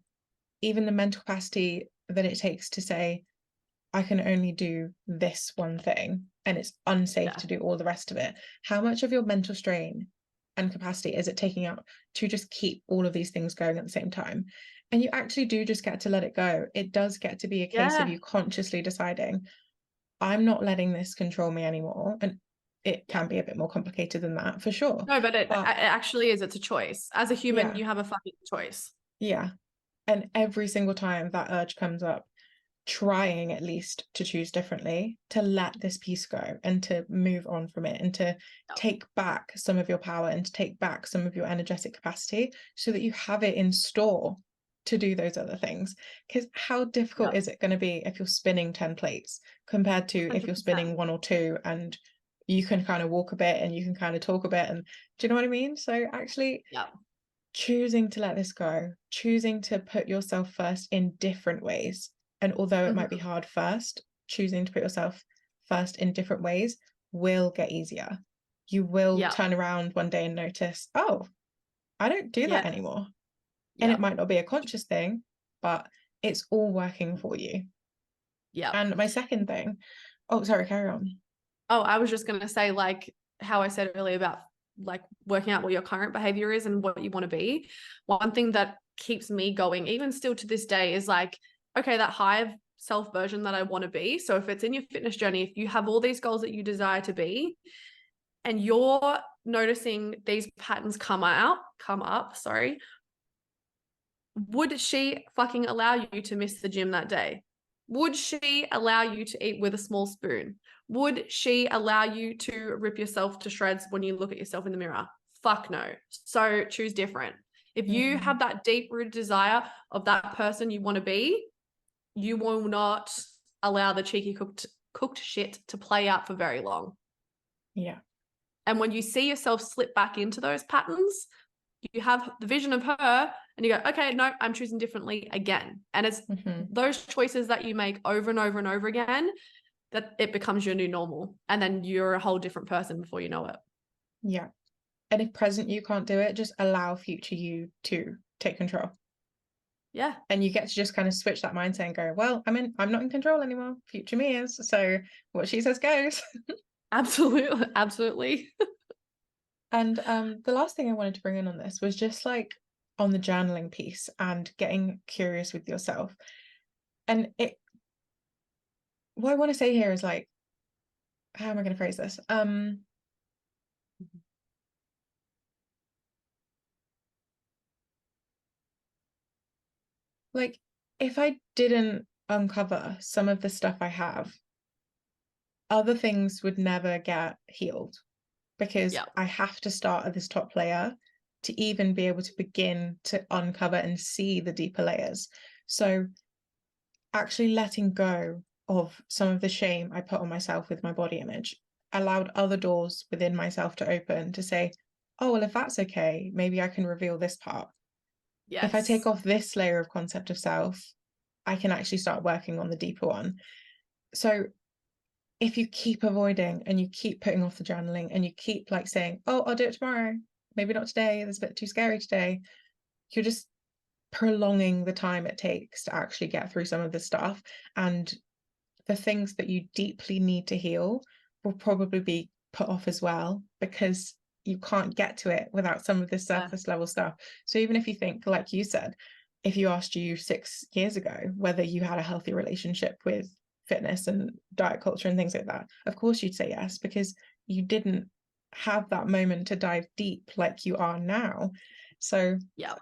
even the mental capacity that it takes to say, I can only do this one thing and it's unsafe to do all the rest of it, how much of your mental strain and capacity is it taking up to just keep all of these things going at the same time? And you actually do just get to let it go. It does get to be a case of you consciously deciding, I'm not letting this control me anymore. And it can be a bit more complicated than that, for sure. No, but it actually is. It's a choice. As a human, you have a fucking choice. Yeah. And every single time that urge comes up, trying at least to choose differently, to let this piece go and to move on from it, and to take back some of your power and to take back some of your energetic capacity so that you have it in store to do those other things. Because how difficult is it going to be if you're spinning 10 plates compared to 100%. if you're spinning one or two and you can kind of walk a bit and you can kind of talk a bit, and do you know what I mean? So actually choosing to let this go, choosing to put yourself first in different ways, and although it might be hard first, choosing to put yourself first in different ways will get easier. You will turn around one day and notice, oh, I don't do that anymore. And it might not be a conscious thing, but it's all working for you. And my second thing, oh, sorry, carry on. Oh, I was just going to say, like how I said earlier about like working out what your current behavior is and what you want to be. One thing that keeps me going, even still to this day, is like, okay, that higher self version that I want to be. So if it's in your fitness journey, if you have all these goals that you desire to be, and you're noticing these patterns come up, sorry, Would she fucking allow you to miss the gym that day? Would she allow you to eat with a small spoon? Would she allow you to rip yourself to shreds when you look at yourself in the mirror? Fuck no. So choose different. If you Mhm. have that deep-rooted desire of that person you want to be, you will not allow the cheeky cooked shit to play out for very long. Yeah. And when you see yourself slip back into those patterns, you have the vision of her and you go, okay, no, I'm choosing differently again. And it's Mhm. those choices that you make over and over and over again that it becomes your new normal. And then you're a whole different person before you know it. Yeah. And if present you can't do it, just allow future you to take control. Yeah, And you get to just kind of switch that mindset and go, well, I'm not in control anymore. Future me is. So what she says goes. absolutely. Absolutely. And the last thing I wanted to bring in on this was just like on the journaling piece and getting curious with yourself. And what I want to say here is like, how am I going to phrase this? Like if I didn't uncover some of the stuff I have, other things would never get healed because Yeah. I have to start at this top layer to even be able to begin to uncover and see the deeper layers. So actually letting go of some of the shame I put on myself with my body image allowed other doors within myself to open to say, oh, well, if that's okay, maybe I can reveal this part. If I take Yes. off this layer of concept of self, I can actually start working on the deeper one. So if you keep avoiding and you keep putting off the journaling and you keep like saying, oh, I'll do it tomorrow, maybe not today, it's a bit too scary today, you're just prolonging the time it takes to actually get through some of the stuff. And the things that you deeply need to heal will probably be put off as well because you can't get to it without some of this Yeah. surface level stuff. So even if you think, like you said, if you asked you 6 years ago whether you had a healthy relationship with fitness and diet culture and things like that, of course you'd say yes, because you didn't have that moment to dive deep like you are now. So Yeah.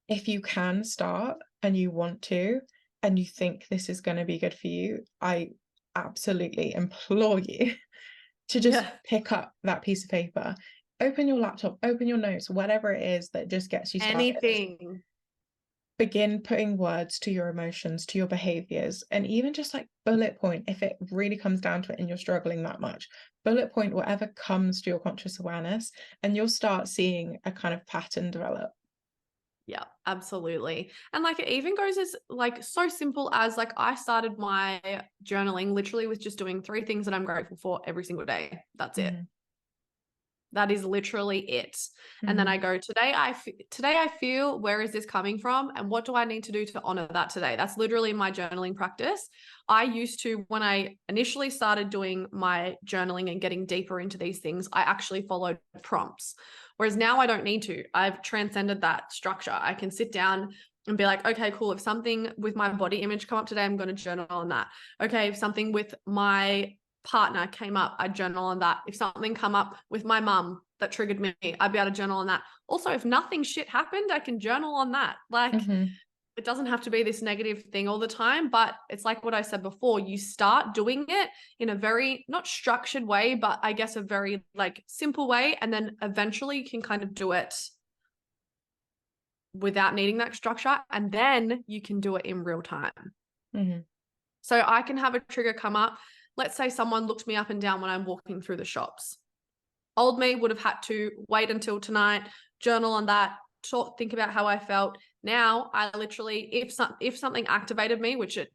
if you can start and you want to, and you think this is going to be good for you, I absolutely implore you to just Yeah. pick up that piece of paper, open your laptop, open your notes, whatever it is that just gets you started. Anything. Begin putting words to your emotions, to your behaviors, and even just like bullet point, if it really comes down to it and you're struggling that much, bullet point whatever comes to your conscious awareness, and you'll start seeing a kind of pattern develop. Yeah, absolutely. And like it even goes as like so simple as like I started my journaling literally with just doing 3 things that I'm grateful for every single day. That's it. Mm-hmm. That is literally it. And then Mm-hmm. I go, today I feel, where is this coming from? And what do I need to do to honor that today? That's literally my journaling practice. I used to, when I initially started doing my journaling and getting deeper into these things, I actually followed prompts. Whereas now I don't need to. I've transcended that structure. I can sit down and be like, okay, cool. If something with my body image come up today, I'm going to journal on that. Okay, if something with my partner came up, I'd journal on that. If something come up with my mum that triggered me, I'd be able to journal on that. Also, if nothing shit happened, I can journal on that. Like, Mm-hmm. it doesn't have to be this negative thing all the time, but it's like what I said before, you start doing it in a very not structured way, but I guess a very like simple way, and then eventually you can kind of do it without needing that structure, and then you can do it in real time. Mm-hmm. So I can have a trigger come up. Let's say someone looked me up and down when I'm walking through the shops. Old me would have had to wait until tonight, journal on that, think about how I felt. Now I literally, if something activated me, which it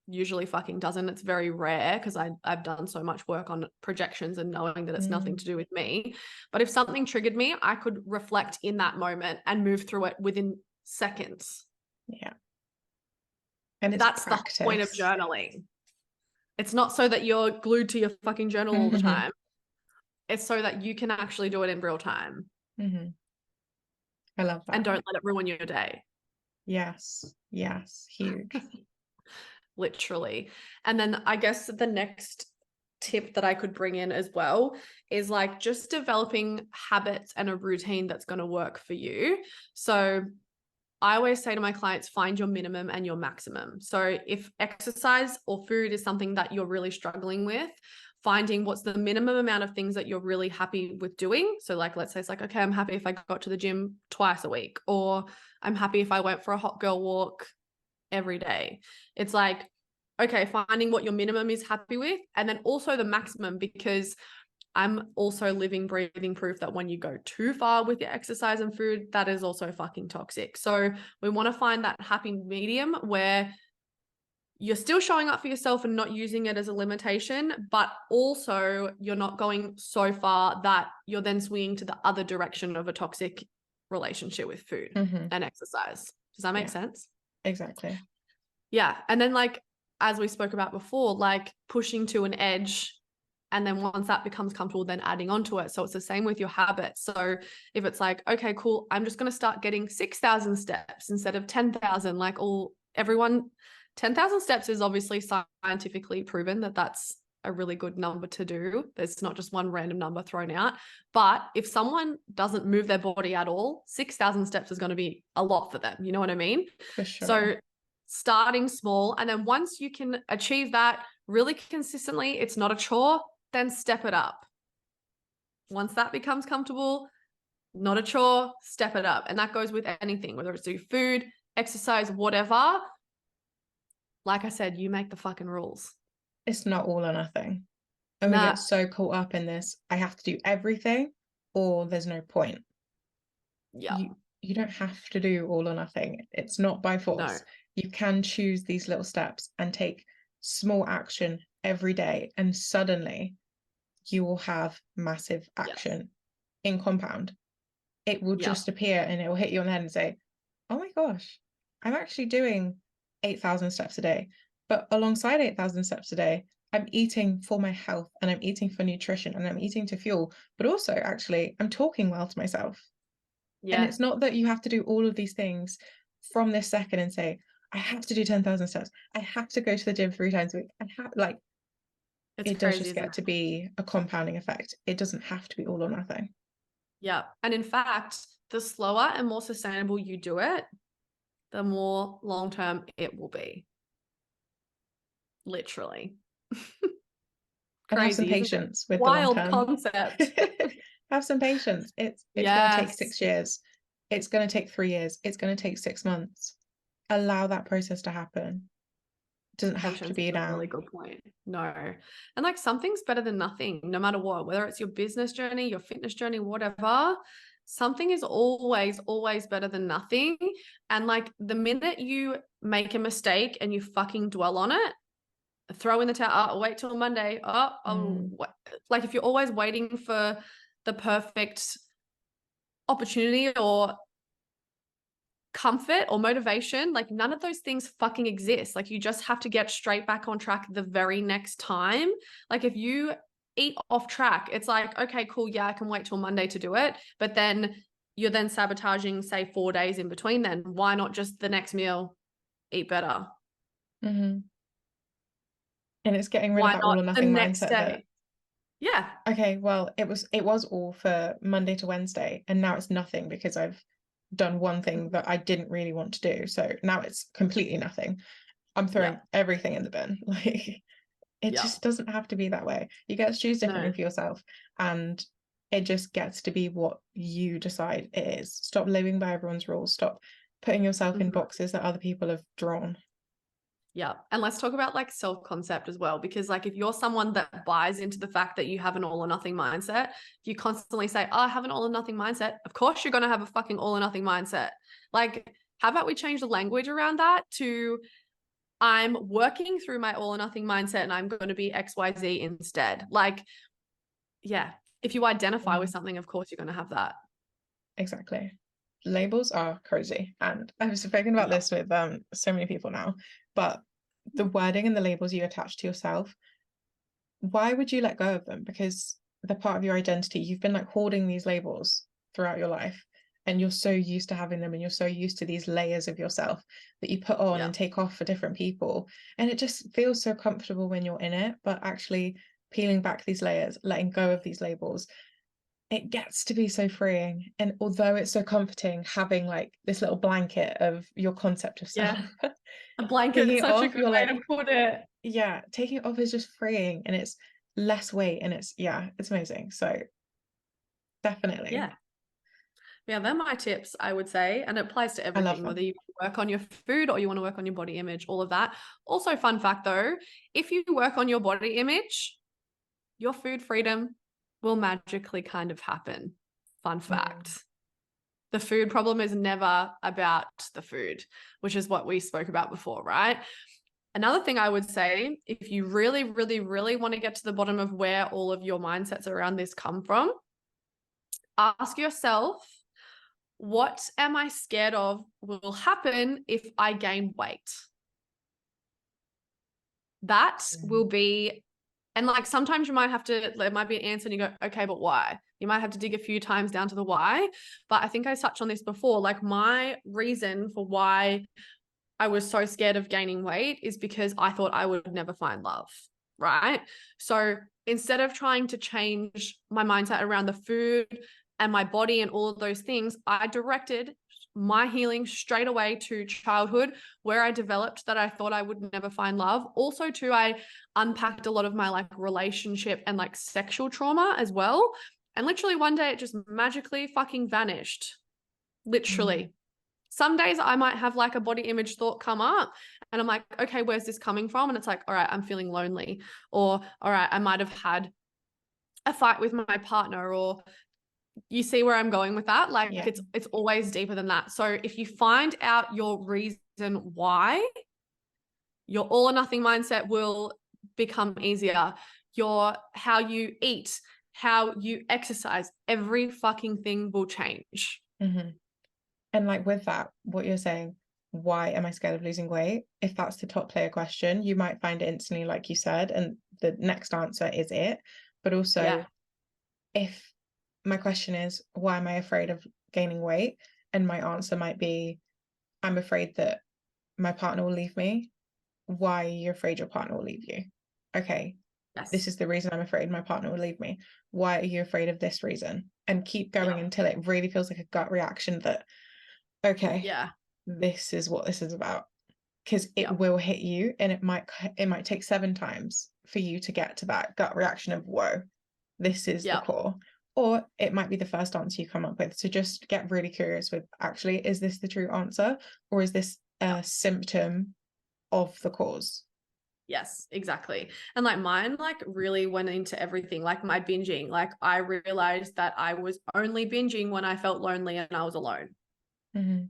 usually fucking doesn't, it's very rare because I've done so much work on projections and knowing that it's nothing to do with me. But if something triggered me, I could reflect in that moment and move through it within seconds. Yeah. And it's That's the whole point of practice. journaling. It's not so that you're glued to your fucking journal all the Mm-hmm. time. It's so that you can actually do it in real time Mm-hmm. I love and that. don't let it ruin your day, Yes. Yes. Huge. literally. And then I guess the next tip that I could bring in as well is like just developing habits and a routine that's going to work for you. So I always say to my clients, find your minimum and your maximum. So if exercise or food is something that you're really struggling with, finding what's the minimum amount of things that you're really happy with doing. So like, let's say it's like, okay, I'm happy if I got to the gym twice a week, or I'm happy if I went for a hot girl walk every day. It's like, okay, finding what your minimum is happy with, and then also the maximum, because I'm also living, breathing proof that when you go too far with your exercise and food, that is also fucking toxic. So we want to find that happy medium where you're still showing up for yourself and not using it as a limitation, but also you're not going so far that you're then swinging to the other direction of a toxic relationship with food and exercise. Does that make sense? Exactly. Yeah. And then like, as we spoke about before, like pushing to an edge, and then once that becomes comfortable, then adding on to it. So it's the same with your habits. So if it's like, okay, cool, I'm just going to start getting 6,000 steps instead of 10,000, like everyone, 10,000 steps is obviously scientifically proven that that's a really good number to do. There's not just one random number thrown out. But if someone doesn't move their body at all, 6,000 steps is going to be a lot for them. You know what I mean? For sure. So starting small, and then once you can achieve that really consistently, it's not a chore, then step it up. Once that becomes comfortable, not a chore, step it up. And that goes with anything, whether it's do food, exercise, whatever. Like I said, you make the fucking rules. It's not all or nothing. And we get so caught up in this, I have to do everything or there's no point. Yeah. You don't have to do all or nothing. It's not by force. No. You can choose these little steps and take small action every day, and suddenly you will have massive action in compound. It will just appear and it will hit you on the head and say, oh my gosh, I'm actually doing 8,000 steps a day. But alongside 8,000 steps a day, I'm eating for my health, and I'm eating for nutrition, and I'm eating to fuel, but also actually I'm talking well to myself. Yeah. And it's not that you have to do all of these things from this second and say, I have to do 10,000 steps. I have to go to the gym 3 times a week. It does just get to be a compounding effect. It doesn't have to be all or nothing. Yeah. And in fact, the slower and more sustainable you do it, the more long-term it will be. Literally. And have some Crazy, isn't it? patience with the long Wild term. concept. Have some patience. It's going to take 6 years. It's going to take 3 years. It's going to take 6 months. Allow that process to happen. It doesn't have to be now. A really good point. No. And like, something's better than nothing, no matter what, whether it's your business journey, your fitness journey, whatever. Something is always, always better than nothing. And like, the minute you make a mistake and you fucking dwell on it, throw in the towel, I'll wait till Monday. Like, if you're always waiting for the perfect opportunity or comfort or motivation, like none of those things fucking exist. Like, you just have to get straight back on track the very next time. Like, if you eat off track, it's like, okay, cool, yeah, I can wait till Monday to do it, but then you're then sabotaging, say, 4 days in between. Then why not just the next meal eat better? And it's getting rid of that all or nothing mindset that, yeah, okay, well, it was all for Monday to Wednesday, and now it's nothing because I've done one thing that I didn't really want to do. So now it's completely nothing. I'm throwing everything in the bin. Like, it just doesn't have to be that way. You get to choose differently for yourself, and it just gets to be what you decide it is. Stop living by everyone's rules. Stop putting yourself in boxes that other people have drawn. Yeah. And let's talk about like self-concept as well, because like, if you're someone that buys into the fact that you have an all or nothing mindset, if you constantly say, oh, I have an all or nothing mindset, of course you're going to have a fucking all or nothing mindset. Like, how about we change the language around that to, I'm working through my all or nothing mindset and I'm going to be XYZ instead. Like, yeah, if you identify with something, of course you're going to have that. Exactly. Labels are crazy, and I've spoken about this with so many people now, but the wording and the labels you attach to yourself, why would you let go of them? Because they're part of your identity. You've been like hoarding these labels throughout your life, and you're so used to having them, and you're so used to these layers of yourself that you put on and take off for different people, and it just feels so comfortable when you're in it. But actually peeling back these layers, letting go of these labels, it gets to be so freeing. And although it's so comforting having like this little blanket of your concept of self, Yeah. A taking blanket's it such a off, good you're way like, to put it. yeah, taking it off is just freeing and it's less weight and it's, yeah, it's amazing. So definitely. Yeah. Yeah, they're my tips, I would say. And it applies to I love everything, whether them. you work on your food or you want to work on your body image, all of that. Also, fun fact though, if you work on your body image, your food freedom will magically kind of happen. Fun Mm. fact. The food problem is never about the food, which is what we spoke about before, right? Another thing I would say, if you really, really, really want to get to the bottom of where all of your mindsets around this come from, ask yourself, what am I scared of will happen if I gain weight? That will Mm. be, and like sometimes you might have to, there might be an answer and you go, okay, but why? You might have to dig a few times down to the why. But I think I touched on this before. Like my reason for why I was so scared of gaining weight is because I thought I would never find love, right? So instead of trying to change my mindset around the food and my body and all of those things, I directed my healing straight away to childhood, where I developed that I thought I would never find love. Also, too, I unpacked a lot of my like relationship and like sexual trauma as well. And literally one day it just magically fucking vanished. Mm. Literally. Some days I might have like a body image thought come up and I'm like, okay, where's this coming from? And it's like, all right, I'm feeling lonely. Or, all right, I might have had a fight with my partner, or you see where I'm going with that? Like Yeah. it's always deeper than that. So if you find out your reason why, your all or nothing mindset will become easier. Your how you eat, how you exercise, every fucking thing will change. Hmm. And like with that, what you're saying, why am I scared of losing weight? If that's the top player question, you might find it instantly, like you said, and the next answer is it. But also, Yeah. if my question is, why am I afraid of gaining weight? And my answer might be, I'm afraid that my partner will leave me. Why are you afraid your partner will leave you? Okay, this Yes. is the reason I'm afraid my partner will leave me. Why are you afraid of this reason? And keep going Yeah. until it really feels like a gut reaction that, okay, Yeah. this is what this is about. Because it Yeah. will hit you and it might take 7 times for you to get to that gut reaction of, whoa, this is the Yeah. core. Or it might be the first answer you come up with. So just get really curious with, actually, is this the true answer? Or is this Yeah. a symptom of the cause? Yes, exactly. And like mine, like really went into everything, like my binging. Like I realized that I was only binging when I felt lonely and I was alone. Mm-hmm.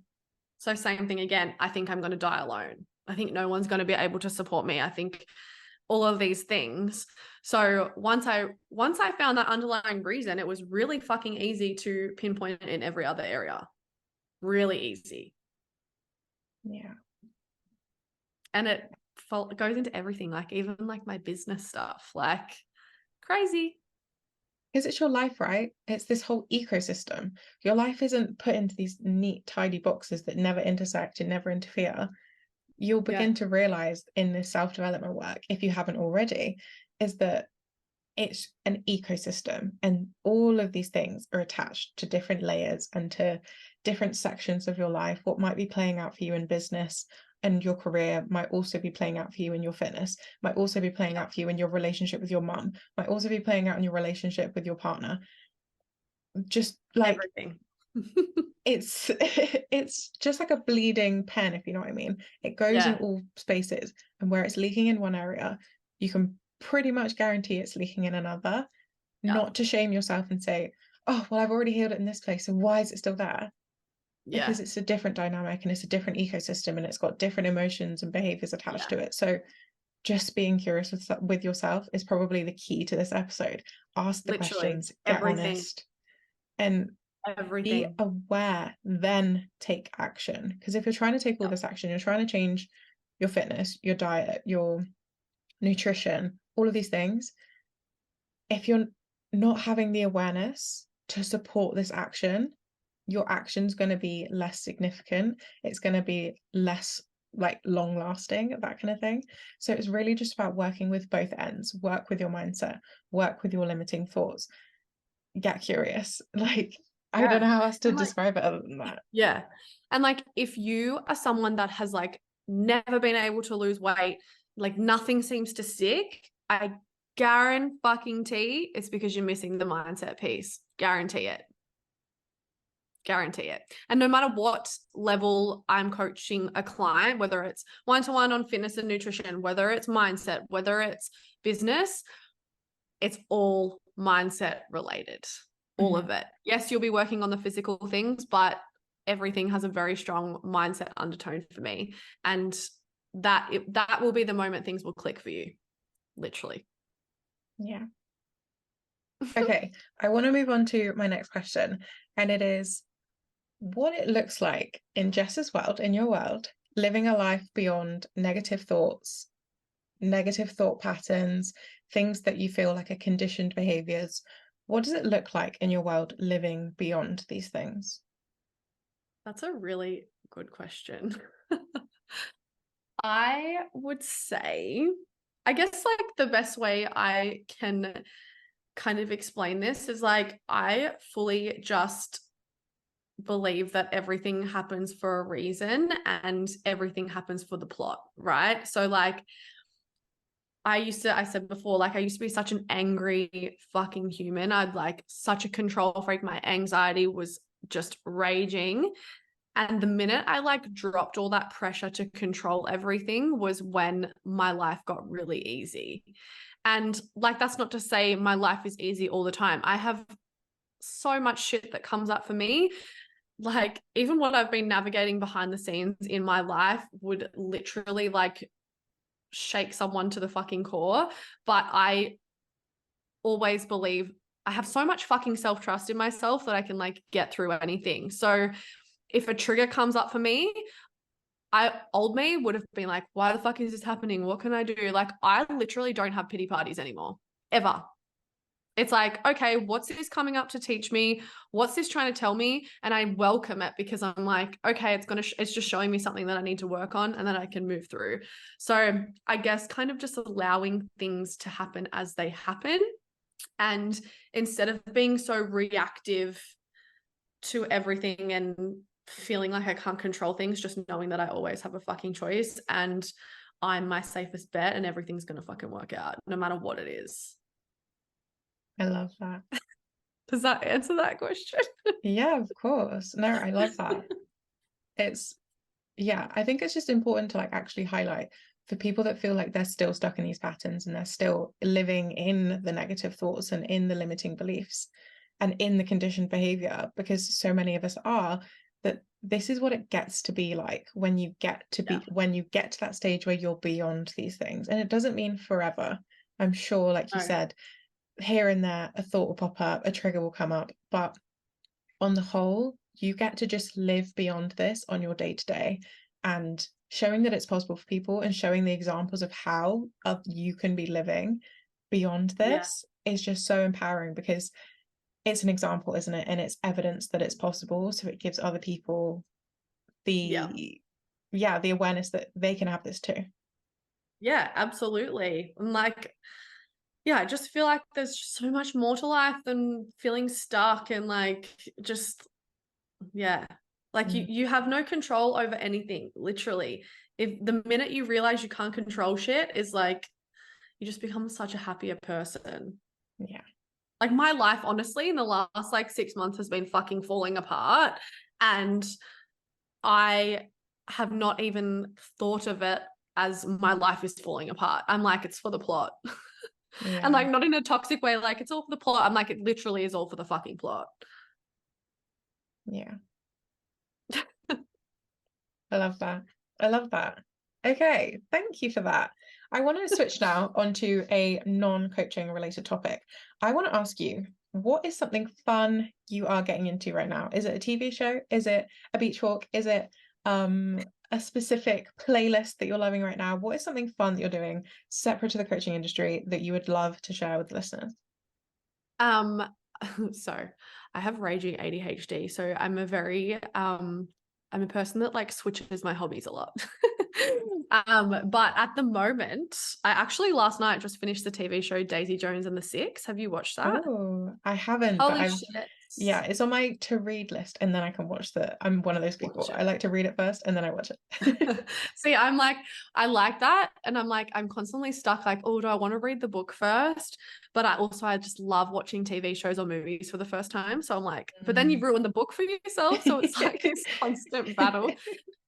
So same thing again. I think I'm going to die alone. I think no one's going to be able to support me. I think all of these things. So once I found that underlying reason, it was really fucking easy to pinpoint it in every other area. Really easy. Yeah. And it goes into everything, like even like my business stuff, like crazy. Because it's your life, right? It's this whole ecosystem. Your life isn't put into these neat, tidy boxes that never intersect and never interfere. You'll Yeah. begin to realize in this self-development work, if you haven't already, is that it's an ecosystem and all of these things are attached to different layers and to different sections of your life. What might be playing out for you in business and your career might also be playing out for you in your fitness, might also be playing Yeah. out for you in your relationship with your mum, might also be playing out in your relationship with your partner. Just like, Everything. it's it's just like a bleeding pen, if you know what I mean. It goes in Yeah. all spaces, and where it's leaking in one area, you can pretty much guarantee it's leaking in another. Yeah. Not to shame yourself and say, oh, well, I've already healed it in this place, so why is it still there? Yeah. Because it's a different dynamic and it's a different ecosystem and it's got different emotions and behaviors attached Yeah. to it. So just being curious with yourself is probably the key to this episode. Ask the Literally questions, get everything. honest, and be Everything. aware, then take action. Because if you're trying to take all Yeah. this action, you're trying to change your fitness, your diet, your nutrition, all of these things. If you're not having the awareness to support this action, your action's going to be less significant. It's going to be less like long lasting, that kind of thing. So it's really just about working with both ends, work with your mindset, work with your limiting thoughts. get curious. Like, I don't Yeah. know how else to And like, describe it other than that. yeah. And like, if you are someone that has like never been able to lose weight, like nothing seems to stick, I guarantee it's because you're missing the mindset piece. Guarantee it. Guarantee it. And no matter what level I'm coaching a client, whether it's one-to-one on fitness and nutrition, whether it's mindset, whether it's business, it's all mindset related, all Mhm. of it. Yes, you'll be working on the physical things, but everything has a very strong mindset undertone for me. And that will be the moment things will click for you, literally. Yeah. Okay, I want to move on to my next question, and it is what it looks like in Jess's world, in your world, living a life beyond negative thoughts, negative thought patterns, things that you feel like are conditioned behaviors. What does it look like in your world living beyond these things? That's a really good question. I would say, I guess like the best way I can kind of explain this is like I fully just believe that everything happens for a reason and everything happens for the plot, right? So like I said before, like I used to be such an angry fucking human. I'd like such a control freak. My anxiety was just raging. And the minute I like dropped all that pressure to control everything was when my life got really easy. And like, that's not to say my life is easy all the time. I have so much shit that comes up for me. Like, even what I've been navigating behind the scenes in my life would literally like shake someone to the fucking core. But I always believe I have so much fucking self-trust in myself that I can like get through anything. So if a trigger comes up for me, old me would have been like, why the fuck is this happening? What can I do? Like, I literally don't have pity parties anymore, ever. It's like, okay, what's this coming up to teach me? What's this trying to tell me? And I welcome it because I'm like, okay, it's just showing me something that I need to work on and that I can move through. So I guess kind of just allowing things to happen as they happen. And instead of being so reactive to everything and feeling like I can't control things, just knowing that I always have a fucking choice and I'm my safest bet and everything's going to fucking work out no matter what it is. I love that. Does that answer that question? Yeah, of course. No, I love that. It's, yeah, I think it's just important to like actually highlight for people that feel like they're still stuck in these patterns and they're still living in the negative thoughts and in the limiting beliefs and in the conditioned behavior, because so many of us are, that this is what it gets to be like when you get to Yeah. be when you get to that stage where you're beyond these things. And it doesn't mean forever. I'm sure, like you No. said, here and there a thought will pop up, a trigger will come up, but on the whole, you get to just live beyond this on your day to day, and showing that it's possible for people and showing the examples of how you can be living beyond Yeah. this is just so empowering, because it's an example, isn't it? And it's evidence that it's possible. So it gives other people Yeah. the, yeah, the awareness that they can have this too. Yeah, absolutely. And like, yeah, I just feel like there's just so much more to life than feeling stuck and like just yeah. Like Mm, you have no control over anything, literally. If the minute you realize you can't control shit is like you just become such a happier person. yeah. Like my life, honestly, in the last like 6 months has been fucking falling apart. And I have not even thought of it as my life is falling apart. I'm like, it's for the plot. And Yeah. like not in a toxic way, like it's all for the plot. I'm like, it literally is all for the fucking plot. Yeah. I love that. I love that. Okay, thank you for that. I want to switch now onto a non-coaching related topic. I want to ask you, what is something fun you are getting into right now? Is it a TV show? Is it a beach walk? Is it a specific playlist that you're loving right now? What is something fun that you're doing separate to the coaching industry that you would love to share with listeners? Um, so I have raging ADHD. So I'm a very I'm a person that like switches my hobbies a lot. But at the moment, I actually last night just finished the TV show Daisy Jones and the Six. Have you watched that? Oh, I haven't, but Holy I've shit. yeah, it's on my to read list and then I can watch I'm one of those people. Watch I like to read it first and then I watch it. it. See, I'm like, I like that. And I'm like, I'm constantly stuck like, oh, do I want to read the book first? But I just love watching TV shows or movies for the first time. So I'm like, but then you've Mm. ruined the book for yourself. So it's like this constant battle.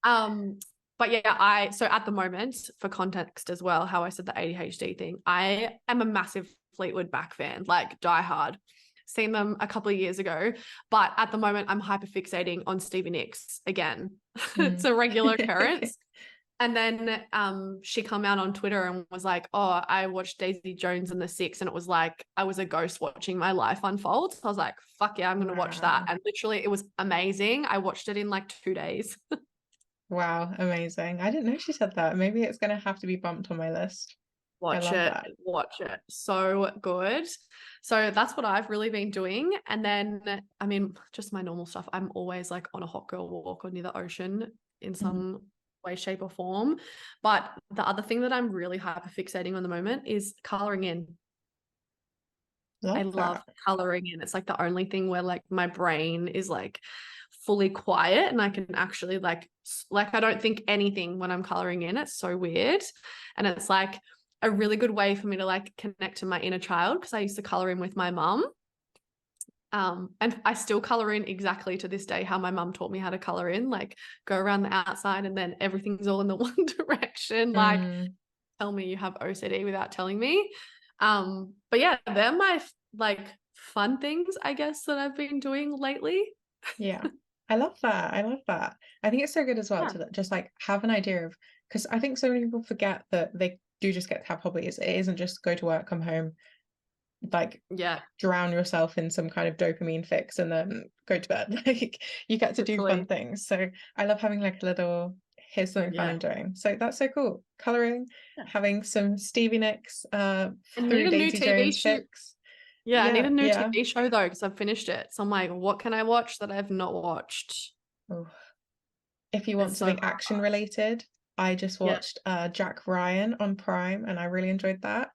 Um, but yeah, so at the moment, for context as well, how I said the ADHD thing, I am a massive Fleetwood Mac fan, like die hard. Seen them a couple of years ago, but at the moment I'm hyper fixating on Stevie Nicks again. It's Mm. a regular occurrence. And then she come out on Twitter and was like, oh, I watched Daisy Jones and the Six, and it was like I was a ghost watching my life unfold. So I was like, fuck yeah, I'm gonna watch that. Wow. And literally it was amazing. I watched it in like 2 days. Wow, amazing. I didn't know she said that. Maybe it's gonna have to be bumped on my list. I Watch love it, that. watch it. So good. So that's what I've really been doing. And then, I mean, just my normal stuff. I'm always like on a hot girl walk or near the ocean in Mhm. some way, shape, or form. But the other thing that I'm really hyper fixating on the moment is coloring in. I Love love that. coloring in. It's like the only thing where like my brain is like fully quiet and I can actually like I don't think anything when I'm coloring in. It's so weird. And it's like a really good way for me to like connect to my inner child because I used to color in with my mum. And I still color in exactly to this day how my mum taught me how to color in, like go around the outside and then everything's all in the one direction. Like Mm, tell me you have OCD without telling me. But yeah, they're my like fun things, I guess, that I've been doing lately. yeah. I love that. I love that. I think it's so good as well Yeah. to just like have an idea of because I think so many people forget that they do just get to have hobbies. It isn't just go to work, come home, like Yeah, drown yourself in some kind of dopamine fix and then go to bed. Like you get to do fun literally. things. So I love having like a little here's something fun Yeah. I'm doing. So that's so cool. Coloring, Yeah. having some Stevie Nicks I need through a new Daisy TV Jones show. fix. Yeah, I need Yeah, a new yeah. TV show though, because I've finished it. So I'm like, what can I watch that I've not watched? Oh. If you want It's so something action hard. related, I just Yeah. watched Jack Ryan on Prime and I really enjoyed that.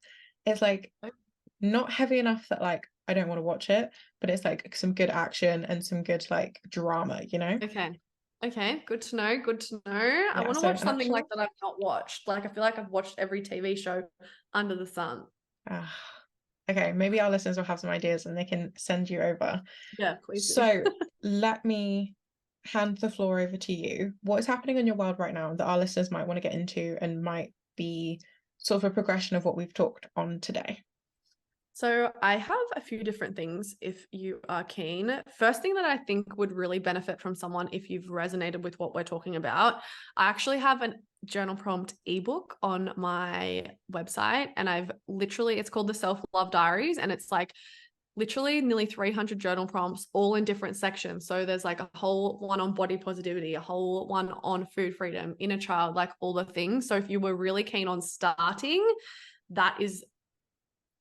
It's like not heavy enough that like I don't want to watch it, but it's like some good action and some good like drama, you know? Okay. Okay. Good to know. Good to know. I Yeah, want to so watch an something action like one. that I've not watched. Like I feel like I've watched every TV show under the sun. Ah, okay, maybe our listeners will have some ideas and they can send you over. Yeah, please do. So let me hand the floor over to you. What is happening in your world right now that our listeners might want to get into and might be sort of a progression of what we've talked on today? So I have a few different things if you are keen. First thing that I think would really benefit from someone if you've resonated with what we're talking about, I actually have a journal prompt ebook on my website and it's called the Self-Love Diaries and it's like literally nearly 300 journal prompts all in different sections. So there's like a whole one on body positivity, a whole one on food freedom, inner child, like all the things. So if you were really keen on starting, that is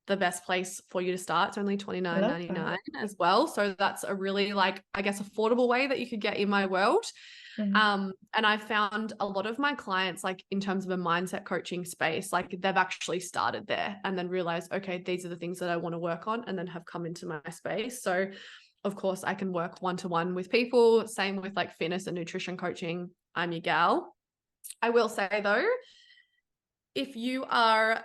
the best place for you to start. It's only I love that. $29.99 as well. So that's a really like, I guess, affordable way that you could get in my world. Mhm. And I found a lot of my clients, like in terms of a mindset coaching space, like they've actually started there and then realized, okay, these are the things that I want to work on and then have come into my space. So of course I can work one-to-one with people. Same with like fitness and nutrition coaching. I'm your gal. I will say though, if you are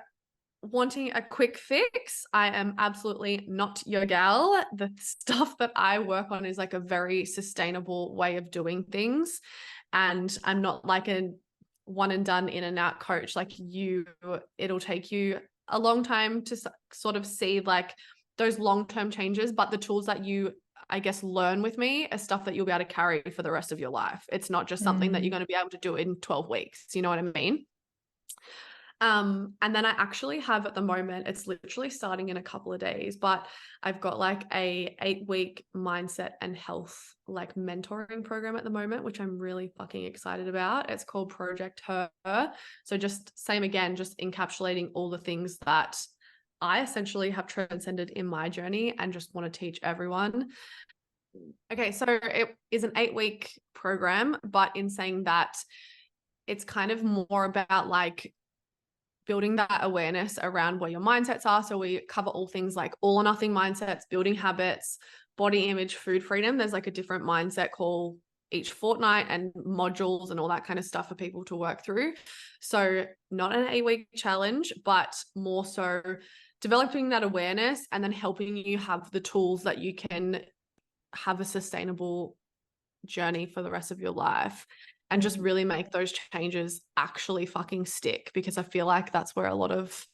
wanting a quick fix, I am absolutely not your gal. The stuff that I work on is like a very sustainable way of doing things. And I'm not like a one and done in and out coach. Like it'll take you a long time to sort of see like those long-term changes, but the tools that you I guess learn with me are stuff that you'll be able to carry for the rest of your life. It's not just something that you're Mm, going to be able to do in 12 weeks. You know what I mean? And then I actually have at the moment, it's literally starting in a couple of days, but I've got like a 8-week mindset and health like mentoring program at the moment, which I'm really fucking excited about. It's called Project Her. So just same again, just encapsulating all the things that I essentially have transcended in my journey and just want to teach everyone. Okay, so it is an 8-week program, but in saying that it's kind of more about like building that awareness around where your mindsets are. So we cover all things like all or nothing mindsets, building habits, body image, food freedom. There's like a different mindset call each fortnight and modules and all that kind of stuff for people to work through. So not an 8-week challenge, but more so developing that awareness and then helping you have the tools that you can have a sustainable journey for the rest of your life and just really make those changes actually fucking stick, because I feel like that's where a lot of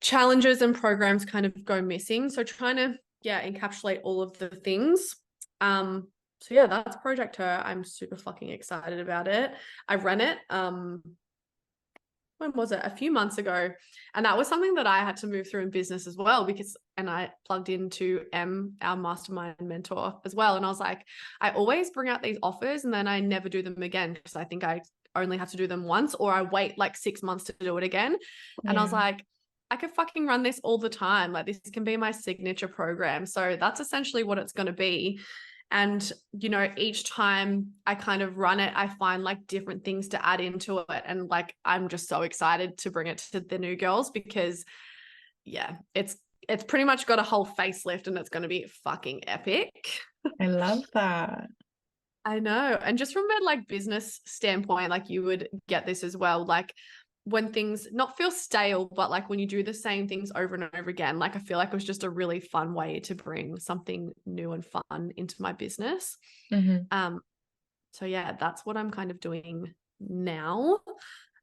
challenges and programs kind of go missing. So trying to encapsulate all of the things. So yeah, that's Project Her. I'm super fucking excited about it. I ran it when was it? A few months ago. And that was something that I had to move through in business as well, because, and I plugged into our mastermind mentor as well. And I was like, I always bring out these offers and then I never do them again, because I think I only have to do them once, or I wait like 6 months to do it again. And I was like, I could fucking run this all the time. Like, this can be my signature program. So that's essentially what it's going to be. And, you know, each time I kind of run it, I find like different things to add into it. And like, I'm just so excited to bring it to the new girls, because it's pretty much got a whole facelift and it's going to be fucking epic. I love that. I know. And just from a like business standpoint, like you would get this as well. Like, when things not feel stale, but like when you do the same things over and over again, like I feel like it was just a really fun way to bring something new and fun into my business. So yeah, that's what I'm kind of doing now.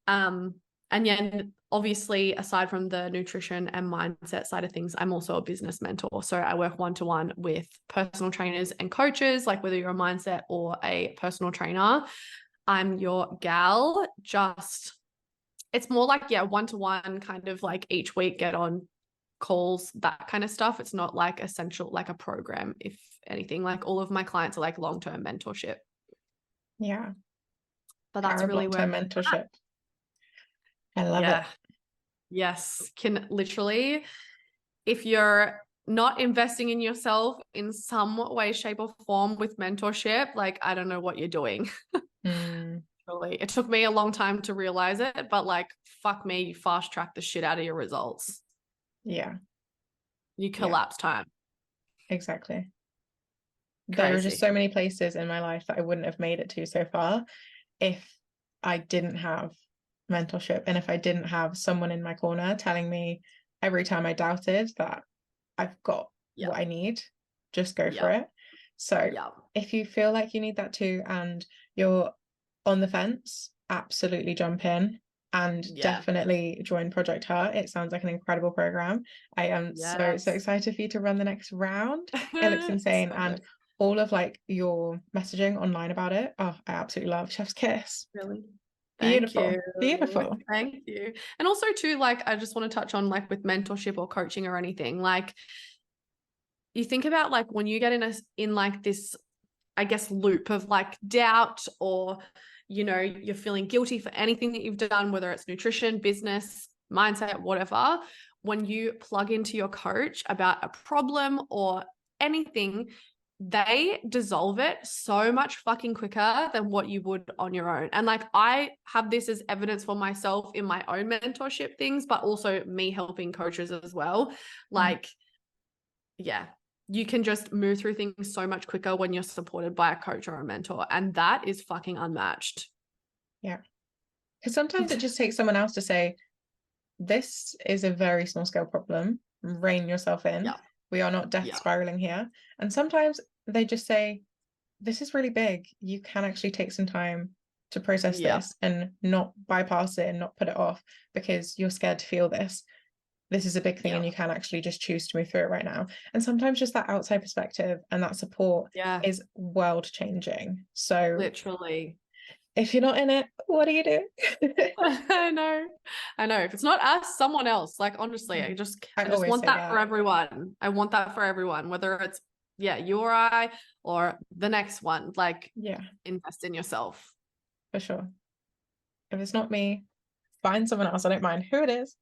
And obviously, aside from the nutrition and mindset side of things, I'm also a business mentor. So I work one-to-one with personal trainers and coaches, like whether you're a mindset or a personal trainer, I'm your gal. Just it's more like, one-to-one, kind of like each week get on calls, that kind of stuff. It's not like essential, like a program, if anything. Like all of my clients are like long-term mentorship. Yeah. But that's really where long-term mentorship. I love it. Yes. Can literally, if you're not investing in yourself in some way, shape, or form with mentorship, like I don't know what you're doing. It took me a long time to realize it, but like, fuck me, you fast track the shit out of your results. Yeah. You collapse time. Exactly. Crazy. There are just so many places in my life that I wouldn't have made it to so far if I didn't have mentorship and if I didn't have someone in my corner telling me every time I doubted that I've got what I need, just go for it. So if you feel like you need that too and you're on the fence, absolutely jump in and definitely join Project Her. It sounds like an incredible program. I am so excited for you to run the next round. It looks insane. And all of like your messaging online about it, oh, I absolutely love. Chef's kiss. Really? Beautiful. Beautiful. Thank you. And also too, like, I just want to touch on like with mentorship or coaching or anything, like you think about like when you get in like this, I guess, loop of like doubt, or you know, you're feeling guilty for anything that you've done, whether it's nutrition, business, mindset, whatever. When you plug into your coach about a problem or anything, they dissolve it so much fucking quicker than what you would on your own. And like, I have this as evidence for myself in my own mentorship things, but also me helping coaches as well. Like, you can just move through things so much quicker when you're supported by a coach or a mentor. And that is fucking unmatched. Yeah. Because sometimes it just takes someone else to say, this is a very small scale problem. Rein yourself in. We are not death spiraling here. And sometimes they just say, this is really big. You can actually take some time to process this and not bypass it and not put it off because you're scared to feel this. This is a big thing and you can actually just choose to move through it right now. And sometimes just that outside perspective and that support is world changing. So literally, if you're not in it, what do you do? I know. If it's not us, someone else. Like, honestly, I just want that for everyone. I want that for everyone, whether it's you or I or the next one. Like, invest in yourself. For sure. If it's not me, find someone else. I don't mind who it is,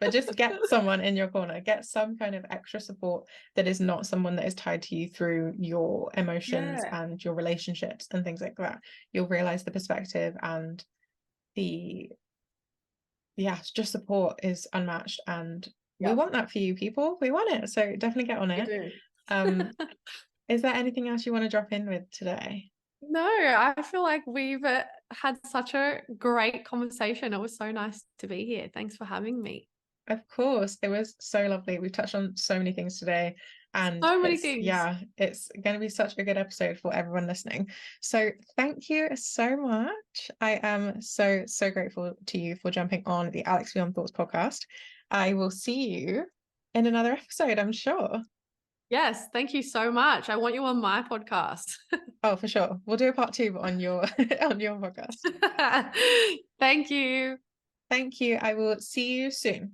but just get someone in your corner. Get some kind of extra support that is not someone that is tied to you through your emotions Yeah. and your relationships and things like that. You'll realize the perspective and the just support is unmatched, and we Yep. want that for you people. We want it. So definitely get on We it. do. Um, is there anything else you want to drop in with today? No, I feel like we've had such a great conversation. It was so nice to be here. Thanks for having me. Of course, it was so lovely. We've touched on so many things today, and So many it's things. it's going to be such a good episode for everyone listening. So thank you so much. I am so grateful to you for jumping on the Alex Beyond Thoughts podcast. I will see you in another episode, I'm sure. Yes, thank you so much. I want you on my podcast. Oh, for sure. We'll do a part two on your on your podcast. Thank you. Thank you. I will see you soon.